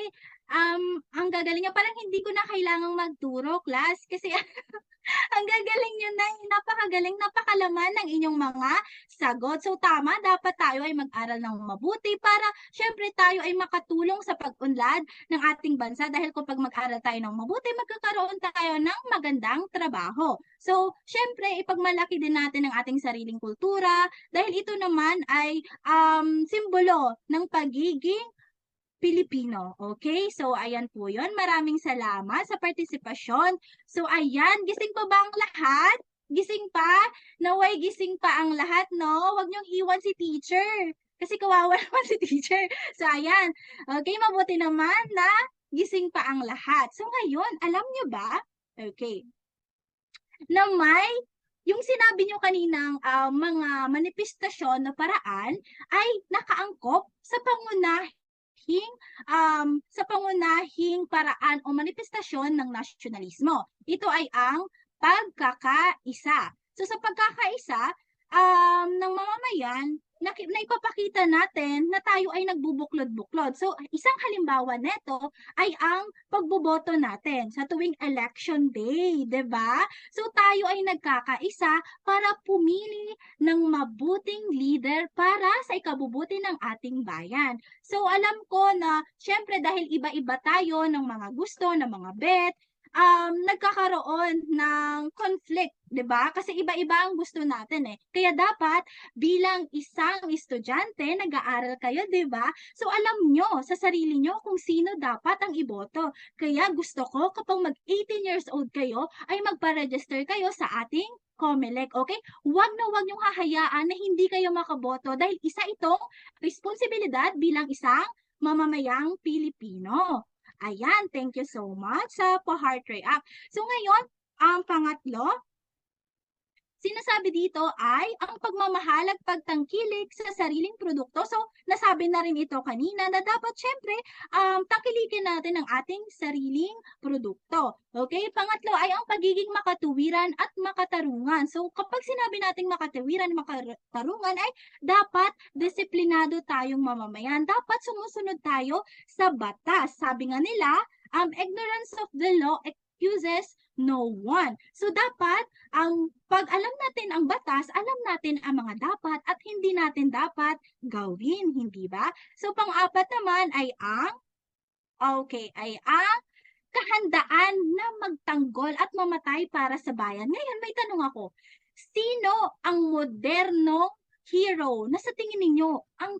Ang gagaling niya. Parang hindi ko na kailangang magturo, class. Kasi ang gagaling niyo na. Napakagaling, napakalaman ng inyong mga sagot. So tama, dapat tayo ay mag-aral ng mabuti para syempre tayo ay makatulong sa pag-unlad ng ating bansa. Dahil kapag mag-aral tayo ng mabuti, magkakaroon tayo ng magandang trabaho. So, syempre, ipagmalaki din natin ang ating sariling kultura dahil ito naman ay simbolo ng pagiging Pilipino. Okay? So, ayan po yun. Maraming salamat sa partisipasyon. So, ayan. Gising pa ba ang lahat? Gising pa? Naway gising pa ang lahat, no? Huwag niyong iwan si teacher. Kasi kawawa naman si teacher. So, ayan. Okay, mabuti naman na gising pa ang lahat. So, ngayon, alam niyo ba? Okay. Na may yung sinabi nyo kaninang mga manifestasyon na paraan ay nakaangkop sa pangunahing paraan o manifestasyon ng nasyonalismo. Ito ay ang pagkakaisa. So sa pagkakaisa ng mamamayan, naipapakita natin na tayo ay nagbubuklod-buklod. So isang halimbawa nito ay ang pagboboto natin sa tuwing election day, 'di ba? So tayo ay nagkakaisa para pumili ng mabuting leader para sa ikabubuti ng ating bayan. So alam ko na syempre dahil iba-iba tayo ng mga gusto, ng mga bet, nagkakaroon ng conflict, 'di ba? Kasi iba-iba ang gusto natin eh. Kaya dapat bilang isang estudyante, nag-aaral kayo, 'di ba? So alam nyo sa sarili nyo kung sino dapat ang iboto. Kaya gusto ko kapag mag-18 years old kayo ay magpa-register kayo sa ating COMELEC, okay? Huwag niyong hahayaan na hindi kayo makaboto dahil isa itong responsibilidad bilang isang mamamayang Pilipino. Ayan, thank you so much sa pa-heart react. So ngayon, ang pangatlo, sinasabi dito ay ang pagmamahal at pagtangkilik sa sariling produkto. So, nasabi na rin ito kanina na dapat syempre tangkilikin natin ang ating sariling produkto. Okay? Pangatlo ay ang pagiging makatuwiran at makatarungan. So, kapag sinabi nating makatuwiran at makatarungan ay dapat disiplinado tayong mamamayan. Dapat sumusunod tayo sa batas. Sabi nga nila, ignorance of the law excuses no one. So dapat, pag alam natin ang batas, alam natin ang mga dapat at hindi natin dapat gawin, hindi ba? So pang-apat naman ay ang kahandaan na magtanggol at mamatay para sa bayan. Ngayon, may tanong ako. Sino ang modernong hero na sa tingin ninyo ang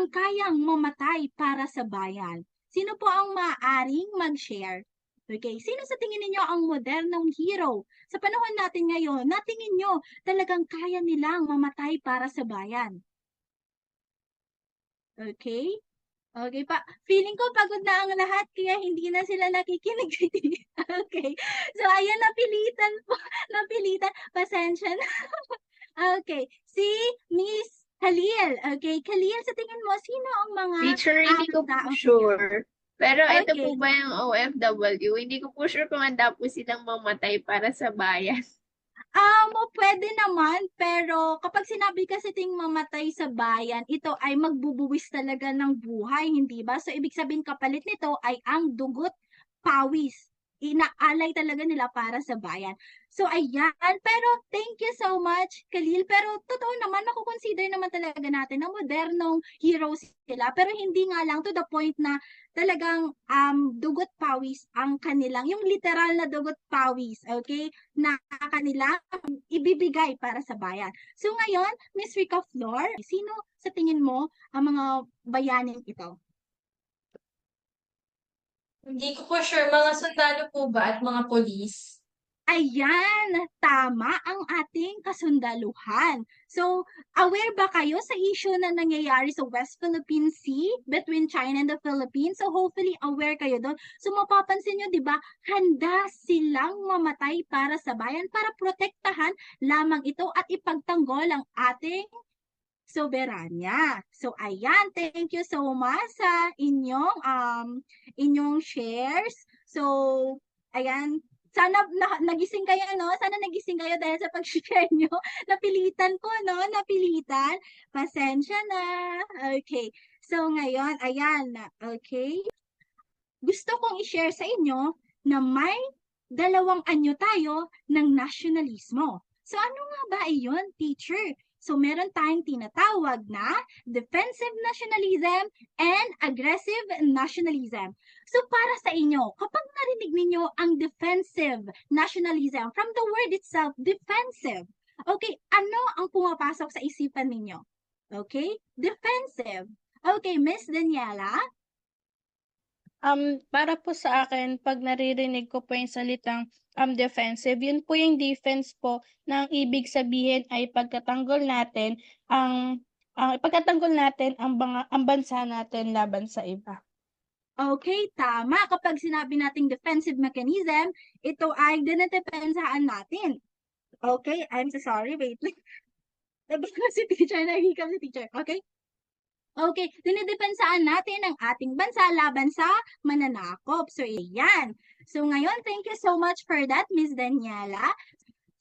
kayang mamatay para sa bayan? Sino po ang maaaring mag-share? Okay, sino sa tingin ninyo ang modernong hero? Sa panahon natin ngayon, na tingin nyo talagang kaya nilang mamatay para sa bayan? Okay? Okay pa. Feeling ko pagod na ang lahat kaya hindi na sila nakikinig. Okay. So, ayan, napilitan. Pasensya na. Okay. Si Miss Khalil. Okay. Khalil, sa tingin mo, sino ang mga Teacher, hindi ko po taong sure. Pero ito Okay. po ba yung OFW? Hindi ko po sure kung handa po silang mamatay para sa bayan. Pwede naman, pero kapag sinabi kasi ting mamatay sa bayan, ito ay magbubuwis talaga ng buhay, hindi ba? So, ibig sabihin kapalit nito ay ang dugot, pawis. Inaalay talaga nila para sa bayan. So, ayan. Pero, thank you so much, Khalil. Pero, totoo naman, makukonsider naman talaga natin na modernong heroes sila. Pero, hindi nga lang to the point na talagang dugot pawis ang kanilang, yung literal na dugot pawis, okay? Na kanilang ibibigay para sa bayan. So ngayon, Miss Rica Flor, sino sa tingin mo ang mga bayaning ito? Hindi ko po sure, mga sundalo po ba at mga polis? Ayan, tama ang ating kasundaluhan. So, aware ba kayo sa issue na nangyayari sa West Philippine Sea between China and the Philippines? So, hopefully aware kayo doon. So, mapapansin nyo, di ba, handa silang mamatay para sa bayan para protektahan lamang ito at ipagtanggol ang ating soberanya. So, ayan, thank you so much sa inyong shares. So, ayan, sana nagising kayo, no? Sana nagising kayo dahil sa pag-share nyo. Napilitan po, no? Napilitan. Pasensya na. Okay. So, ngayon, ayan. Okay. Gusto kong i-share sa inyo na may 2 anyo tayo ng nasyonalismo. So, ano nga ba iyon, teacher? So, meron tayong tinatawag na defensive nationalism and aggressive nationalism. So, para sa inyo, kapag narinig ninyo ang defensive nationalism, from the word itself, defensive, okay, ano ang pumapasok sa isipan ninyo? Okay, defensive. Okay, Miss Daniela? Para po sa akin, pag naririnig ko po yung salitang defensive, yun po yung defense po na ang ibig sabihin ay pagtatanggol natin ang ang bansa natin laban sa iba. Okay, tama. Kapag sinabi nating defensive mechanism, ito ay dinedepensaan natin. Okay, I'm so sorry. Wait lang. Nabigla si teacher, nahihikam si teacher. Okay? Okay, dinedepensaan natin ang ating bansa laban sa mananakop. So, ayan. So, ngayon, thank you so much for that, Miss Daniela.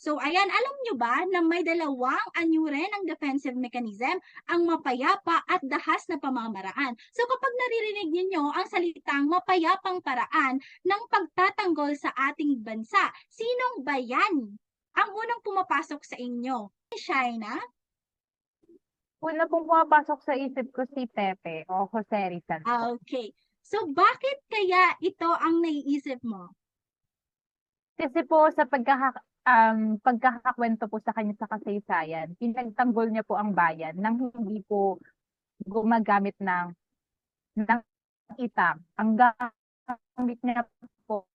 So, ayan, alam nyo ba na may 2 anyo rin ang defensive mechanism, ang mapayapa at dahas na pamamaraan. So, kapag naririnig niyo ang salitang mapayapang paraan ng pagtatanggol sa ating bansa, sinong bayani ang unang pumapasok sa inyo? Shaina? Una pong pumapasok sa isip ko si Pepe o Jose Rizal po. Okay. So, bakit kaya ito ang naiisip mo? Kasi po sa pagkakakwento po sa kanya sa kasaysayan, pinagtanggol niya po ang bayan nang hindi po gumagamit ng itak. Ang gamit niya po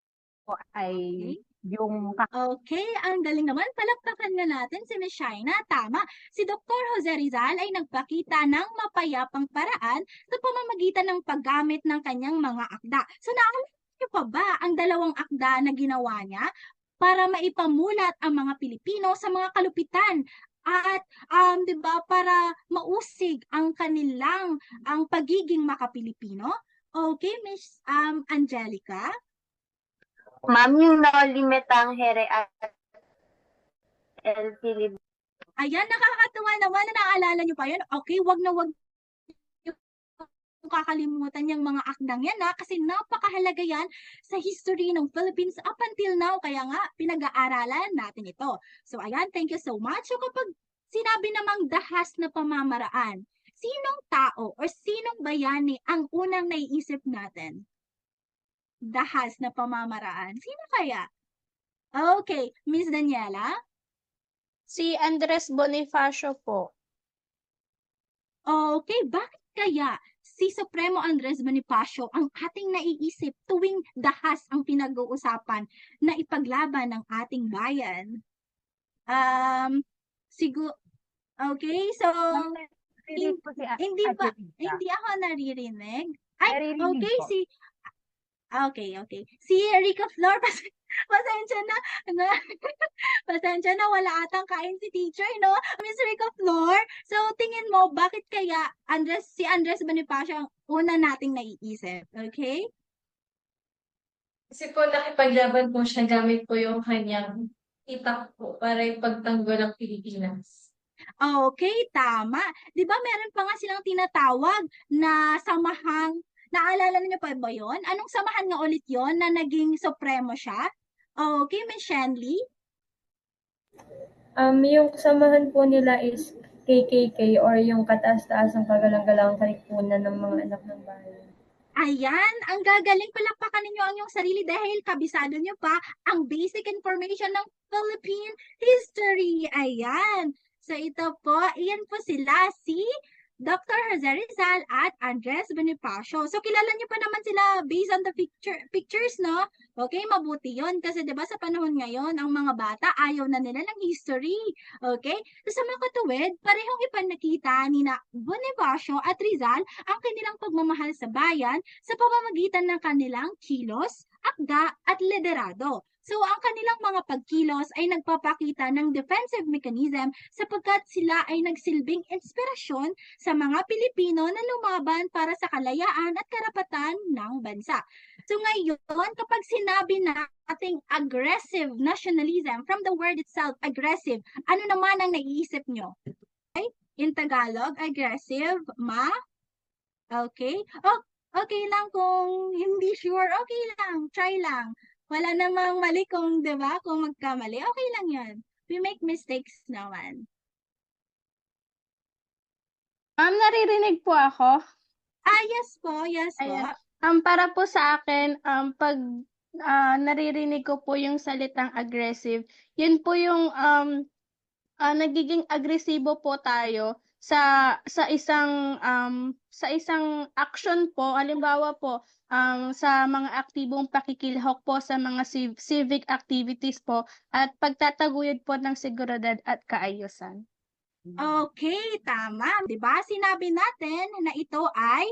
ay yung Okay, ang galing naman. Palakpakan nga natin si Miss Shaina. Tama. Si Dr. Jose Rizal ay nagpakita ng mapayapang paraan sa pamamagitan ng paggamit ng kanyang mga akda. So, naalala niyo pa ba ang 2 akda na ginawa niya para maipamulat ang mga Pilipino sa mga kalupitan? At, 'di ba, para mausig ang kanilang pagiging makapilipino? Okay, Miss Angelica? Ma'am, yung No Limitang Here at El Filib. Ayan, nakakatuwa naman na naalala nyo pa yun. Okay, wag na wag kakalimutan yung mga akdang yan kasi napakahalaga yan sa history ng Philippines up until now. Kaya nga, pinag-aaralan natin ito. So ayan, thank you so much. So kapag sinabi namang dahas na pamamaraan, sinong tao or sinong bayani ang unang naiisip natin? Dahas na pamamaraan. Sino kaya? Okay, Miss Daniela? Si Andres Bonifacio po. Okay, bakit kaya si Supremo Andres Bonifacio ang ating naiisip tuwing dahas ang pinag-uusapan na ipaglaban ng ating bayan? Siguro, okay, so Naririnig po si hindi ba, Ate Rita. hindi ako naririnig? Ay, Naririnig okay, po. okay. Si Rica Flor, pasensya na, pasensya na, wala atang kain si teacher, no? Miss Rica Flor, so tingin mo, bakit kaya si Andres Bonifacio ang una nating naiisip, okay? Kasi po nakipaglaban po siya gamit po yung kanyang itak po para ipagtanggol ang Pilipinas. Okay, tama. Di ba meron pa nga silang tinatawag na samahang, naalala niyo pa ba yun? Anong samahan nga ulit yon na naging supremo siya? Okay, Miss Shanley? Yung samahan po nila is KKK or yung kataas-taasang kagalang-galang kalipunan ng mga anak ng bayan. Ayan, ang gagaling, palakpakan ninyo ang iyong sarili dahil kabisado nyo pa ang basic information ng Philippine history. Ayan. So ito po, iyan po sila si Dr. Jose Rizal at Andres Bonifacio. So kilala niyo pa naman sila based on the pictures, no? Okay, mabuti yon kasi 'di ba sa panahon ngayon, ang mga bata ayaw na nila ng history. Okay? So sa mga katuwid, parehong ipinakita ni na Bonifacio at Rizal ang kanilang pagmamahal sa bayan sa pamamagitan ng kanilang kilos, akda at liderado. So, ang kanilang mga pagkilos ay nagpapakita ng defensive mechanism sapagkat sila ay nagsilbing inspirasyon sa mga Pilipino na lumaban para sa kalayaan at karapatan ng bansa. So ngayon, kapag sinabi nating aggressive nationalism, from the word itself, aggressive, ano naman ang naiisip nyo? Okay? In Tagalog, aggressive, Okay? Okay lang kung hindi sure, okay lang, try lang. Wala namang mali kung, di ba, kung magkamali, okay lang yun. We make mistakes naman. Naririnig po ako. Yes po, yes po. Ayan. Para po sa akin, pag naririnig ko po yung salitang aggressive, yun po yung nagiging agresibo po tayo sa isang action po, halimbawa po sa mga aktibong pakikilahok po sa mga civic activities po at pagtataguyod po ng seguridad at kaayusan. Okay, tama. 'Di ba? Sinabi natin na ito ay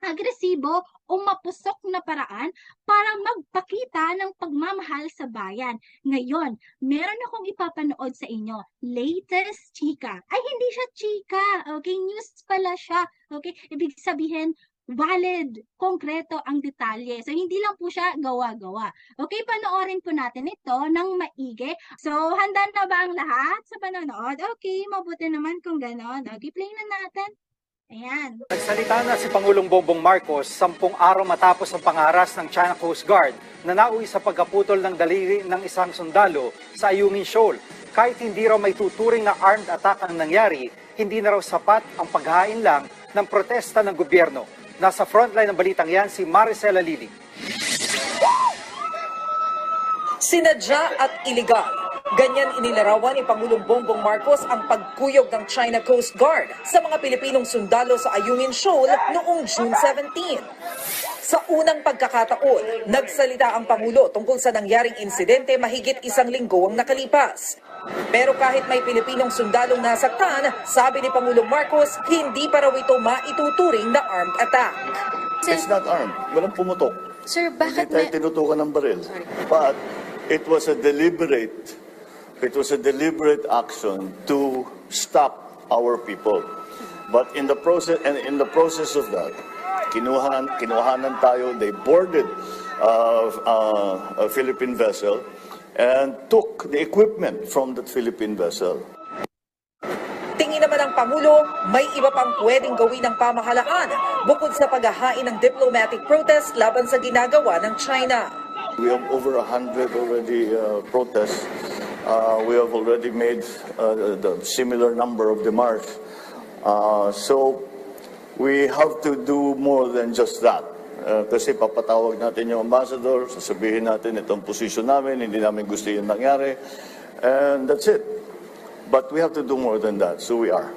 agresibo o mapusok na paraan para magpakita ng pagmamahal sa bayan. Ngayon, meron akong ipapanood sa inyo. Latest chika. Ay, hindi siya chika. Okay, news pala siya. Okay, ibig sabihin, valid, konkreto ang detalye. So, hindi lang po siya gawa-gawa. Okay, panoorin po natin ito ng maigi. So, handa na ba ang lahat sa panonood? Okay, mabuti naman kung ganon. Okay, play na natin. Ayan. Nagsalita na si Pangulong Bongbong Marcos 10 araw matapos ang pangaras ng China Coast Guard na nauwi sa pagkaputol ng daliri ng isang sundalo sa Ayungin Shoal. Kahit hindi raw may tuturing na armed attack ang nangyari, hindi na raw sapat ang paghain lang ng protesta ng gobyerno. Nasa frontline ng balitang yan si Maricela Lili. Sinadya at iligal. Ganyan inilarawan ni Pangulong Bongbong Marcos ang pagkuyog ng China Coast Guard sa mga Pilipinong sundalo sa Ayungin Shoal noong June 17. Sa unang pagkakataon, nagsalita ang Pangulo tungkol sa nangyaring insidente mahigit 1 linggo ang nakalipas. Pero kahit may Pilipinong sundalong nasaktan, sabi ni Pangulong Marcos, hindi pa raw ito maituturing na armed attack. It's not armed. Walang pumutok. Sir, bakit Hindi tayo tinutukan ng baril. But it was a deliberate action to stop our people. But in the process of that, kinuhanan tayo. They boarded a Philippine vessel and took the equipment from that Philippine vessel. Tingin naman ang Pangulo, may iba pang pwedeng gawin ng pamahalaan bukod sa paghahain ng diplomatic protest laban sa ginagawa ng China. We have over 100 already protests. We have already made the similar number of demarches. So we have to do more than just that. Kasi papatawag natin yung ambassador, sasabihin natin itong posisyon namin, hindi namin gusto yung nangyari, and that's it. But we have to do more than that, so we are.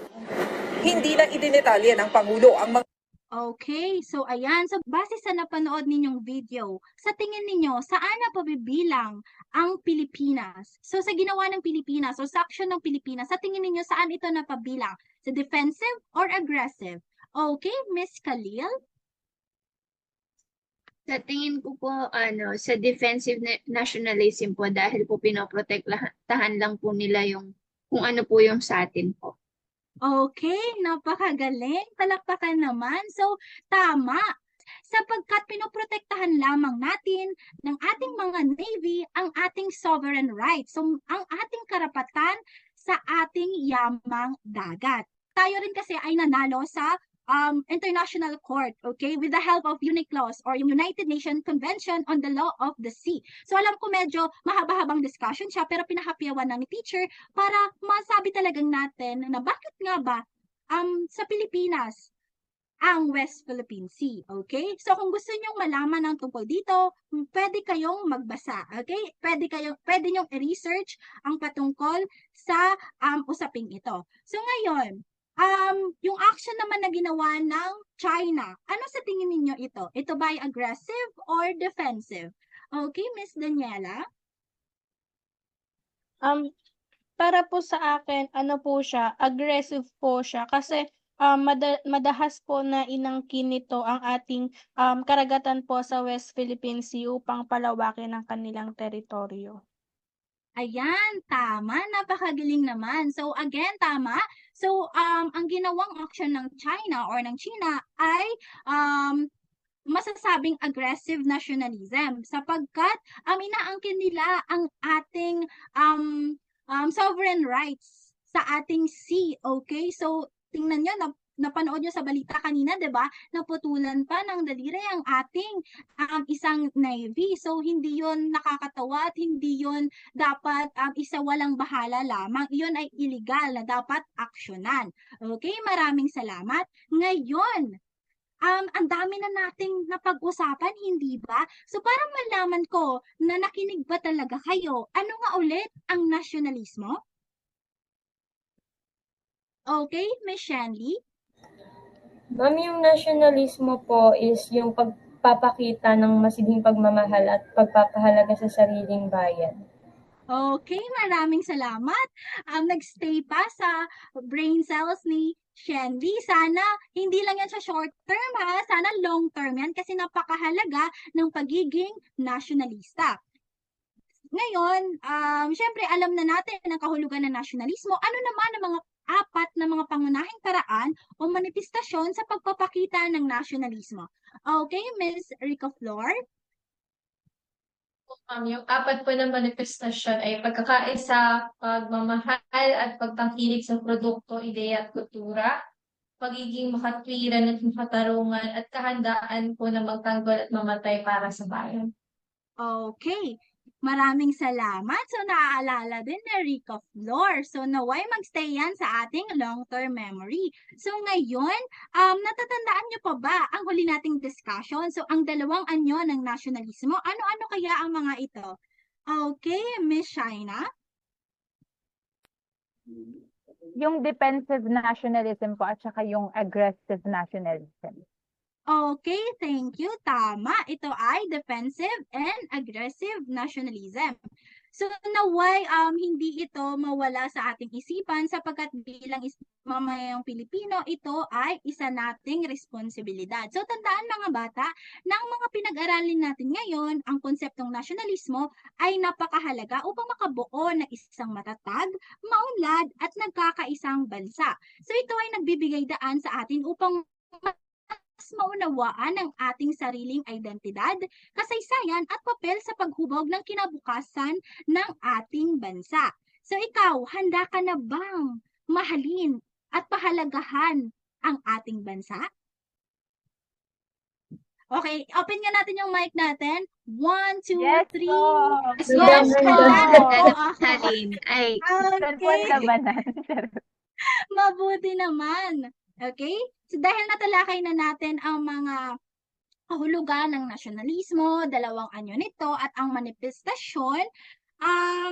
Hindi na idinetalye ng Pangulo ang mga Okay, so ayan, so base sa napanood ninyong video, sa tingin ninyo, saan na pabibilang ang Pilipinas? So sa ginawa ng Pilipinas, o sa aksyon ng Pilipinas, sa tingin ninyo, saan ito napabilang? Sa defensive or aggressive? Okay, Miss Khalil? Sa tingin ko po, sa defensive nationalism po dahil po pinoprotektahan lang po nila yung kung ano po yung sa atin po. Okay, napakagaling. Palakpakan naman. So, tama. Sapagkat pinoprotektahan lamang natin ng ating mga Navy ang ating sovereign rights. So, ang ating karapatan sa ating yamang dagat. Tayo rin kasi ay nanalo sa international court, okay, with the help of UNCLOS or United Nations Convention on the Law of the Sea. So alam ko medyo mahaba-habang discussion siya pero pinahapyawan ng teacher para masabi talagang natin na bakit nga ba sa Pilipinas ang West Philippine Sea, okay? So kung gusto niyo malaman ng tungkol dito, pwede kayong magbasa, okay? Pwede niyo i-research ang patungkol sa usaping ito. So ngayon, yung action naman na ginawa ng China, ano sa tingin ninyo ito? Ito ba ay aggressive or defensive? Okay, Miss Daniela? Para po sa akin, ano po siya, aggressive po siya kasi madahas po na inangkin nito ang ating karagatan po sa West Philippine Sea upang palawakin ang kanilang teritoryo. Ayan, tama. Napakagaling naman. So, again, tama. So, ang ginawang action ng China or ng China ay masasabing aggressive nationalism sapagkat inaangkin nila ang ating sovereign rights sa ating sea. Okay? So, tingnan nyo, napanood nyo sa balita kanina, 'di ba? Naputulan pa ng daliri ang ating isang navy. So hindi 'yon nakakatawa at hindi 'yon dapat isa walang bahala lamang. 'Yon ay illegal na dapat aksyonan. Okay, maraming salamat. Ngayon, ang dami na nating napag-usapan, hindi ba? So para malaman ko na nakinig ba talaga kayo, ano nga ulit ang nasyonalismo? Okay, Miss Shanley? Ma'am, yung nationalismo po is yung pagpapakita ng masidhing pagmamahal at pagpapahalaga sa sariling bayan. Okay, maraming salamat. Nagstay pa sa brain cells ni Shandy. Sana hindi lang yan sa short term ha, sana long term yan kasi napakahalaga ng pagiging nasyonalista. Ngayon, syempre alam na natin ang kahulugan ng nasyonalismo. Ano naman ang mga apat na mga pangunahing paraan o manifestasyon sa pagpapakita ng nasyonalismo? Okay, Ms. Rica Flor? Yung apat po na manifestasyon ay pagkakaisa, pagmamahal at pagtangkilik sa produkto, ideya at kultura, pagiging makatwiran at makatarungan at kahandaan po na magtanggol at mamatay para sa bayan. Okay. Maraming salamat. So, naaalala din ni Rica Flor. So, naway magstay yan sa ating long-term memory. So, ngayon, natatandaan niyo pa ba ang huli nating discussion? So, ang dalawang anyo ng nasyonalismo, ano-ano kaya ang mga ito? Okay, Miss Shaina? Yung defensive nationalism po at saka yung aggressive nationalism. Okay, thank you. Tama. Ito ay defensive and aggressive nationalism. So naway hindi ito mawala sa ating isipan sapagkat bilang mamayang Pilipino, ito ay isa nating responsibilidad. So tandaan mga bata, na ang mga pinag-aralin natin ngayon, ang konseptong nasyonalismo ay napakahalaga upang makabuo ng isang matatag, maunlad at nagkakaisang bansa. So ito ay nagbibigay daan sa atin upang mas maunawaan ang ating sariling identidad, kasaysayan at papel sa paghubog ng kinabukasan ng ating bansa. So ikaw, handa ka na bang mahalin at pahalagahan ang ating bansa? Okay, open nga natin yung mic natin. 1, 2, Yes 3. po. Yes, Yes po. handa po Ganda ako. natin. Ay, Saan po ang Okay, labanan? mabuti naman. Okay? So dahil natalakay na natin ang mga kahulugan ng nasyonalismo, dalawang anyo nito, at ang manifestasyon,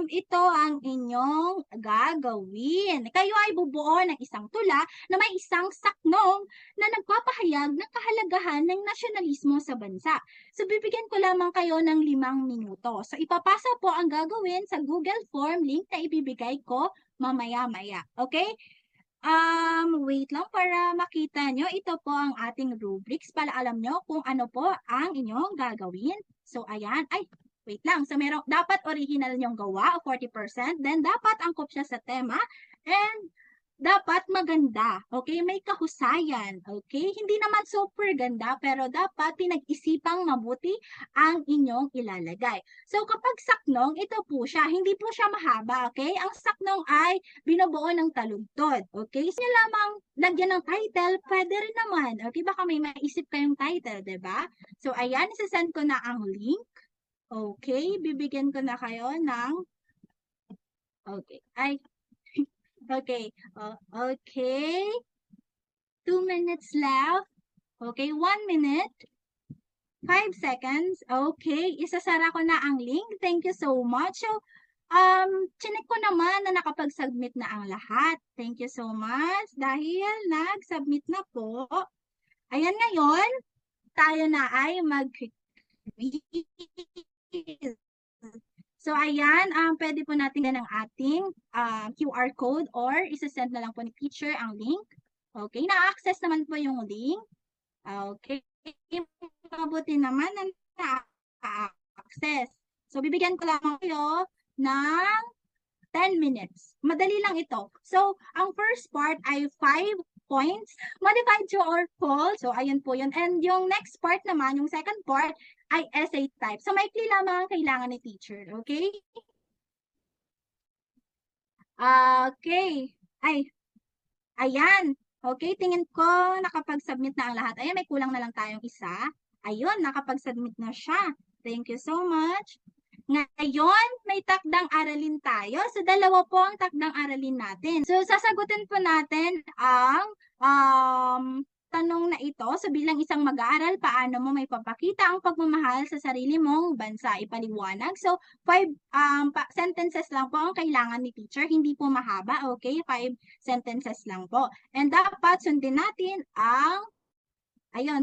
ito ang inyong gagawin. Kayo ay bubuo ng isang tula na may isang saknong na nagpapahayag ng kahalagahan ng nasyonalismo sa bansa. So, bibigyan ko lamang kayo ng 5 minuto. So, ipapasa po ang gagawin sa Google Form link na ibibigay ko mamaya-maya. Okay? Wait lang para makita nyo. Ito po ang ating rubrics para alam nyo kung ano po ang inyong gagawin. So, ayan. Ay, wait lang. So, dapat original nyong gawa, 40%. Then, dapat angkop siya sa tema. And, dapat maganda. Okay? May kahusayan. Okay? Hindi naman super ganda, pero dapat pinag-isipang mabuti ang inyong ilalagay. So, kapag saknong, ito po siya. Hindi po siya mahaba. Okay? Ang saknong ay binubuo ng taludtod. Okay? So, lamang lagyan ng title, pwede rin naman. Okay? Baka may maisip kayong title, diba? So, ayan. Isasend ko na ang link. Okay? Bibigyan ko na kayo ng... Okay. Okay. Okay. 2 minutes left. Okay. 1 minute. 5 seconds. Okay. Isasara ko na ang link. Thank you so much. So, chinek ko naman na nakapag-submit na ang lahat. Thank you so much. Dahil nag-submit na po. Ayan, ngayon, tayo na ay mag-quiz. So, ayan, pwede po natin yan ang ating QR code or isasend na lang po ni teacher ang link. Okay, na-access naman po yung link. Okay, mabuti naman na na-access. So, bibigyan ko lang kayo ng 10 minutes. Madali lang ito. So, ang first part ay 5 points. Modify true or false. So, ayun po yun. And yung next part naman, yung second part, ay essay type. So, maikli lamang ang kailangan ni teacher. Okay? Okay. Ayan. Okay, tingin ko nakapag-submit na ang lahat. Ayan, may kulang na lang tayong isa. Ayun, nakapag-submit na siya. Thank you so much. Ngayon, may takdang aralin tayo. So, dalawa po ang takdang aralin natin. So, sasagutin po natin ang tanong na ito. So, bilang isang mag-aaral, paano mo may papakita ang pagmamahal sa sarili mong bansa? Ipaliwanag. So, 5 sentences lang po ang kailangan ni teacher. Hindi po mahaba. Okay? 5 sentences lang po. And dapat sundin natin ang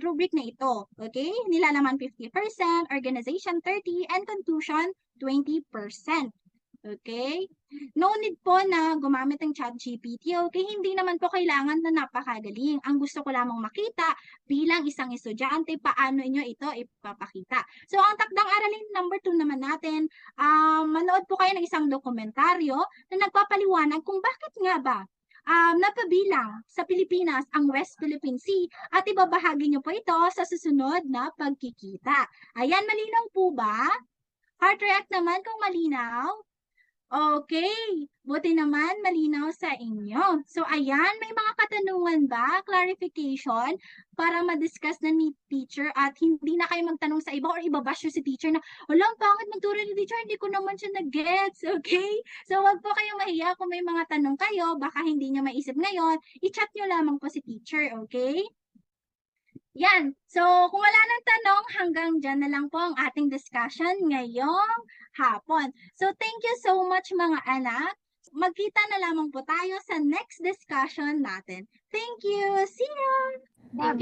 rubric na ito. Okay? Nilalaman 50%, organization 30%, and conclusion 20%. Okay? No need po na gumamit ng ChatGPT. Okay? Hindi naman po kailangan na napakagaling. Ang gusto ko lamang makita bilang isang estudyante, paano inyo ito ipapakita. So, ang takdang aralin number 2 naman natin, manood po kayo ng isang dokumentaryo na nagpapaliwanag kung bakit nga ba napabilang sa Pilipinas ang West Philippine Sea at ibabahagi nyo po ito sa susunod na pagkikita. Ayan, malinaw po ba? Heart react naman kung malinaw. Okay, buti naman malinaw sa inyo. So ayan, may mga katanungan ba, clarification, para ma-discuss na ni teacher at hindi na kayo magtanong sa iba or ibabash si teacher na, walang pangit magturo ni teacher, hindi ko naman siya nag-gets, okay? So wag po kayong mahiya kung may mga tanong kayo, baka hindi nyo maisip ngayon, i-chat nyo lamang po si teacher, okay? Yan. So, kung wala nang tanong, hanggang dyan na lang po ang ating discussion ngayong hapon. So, thank you so much mga anak. Magkita na lamang po tayo sa next discussion natin. Thank you. See you. Thank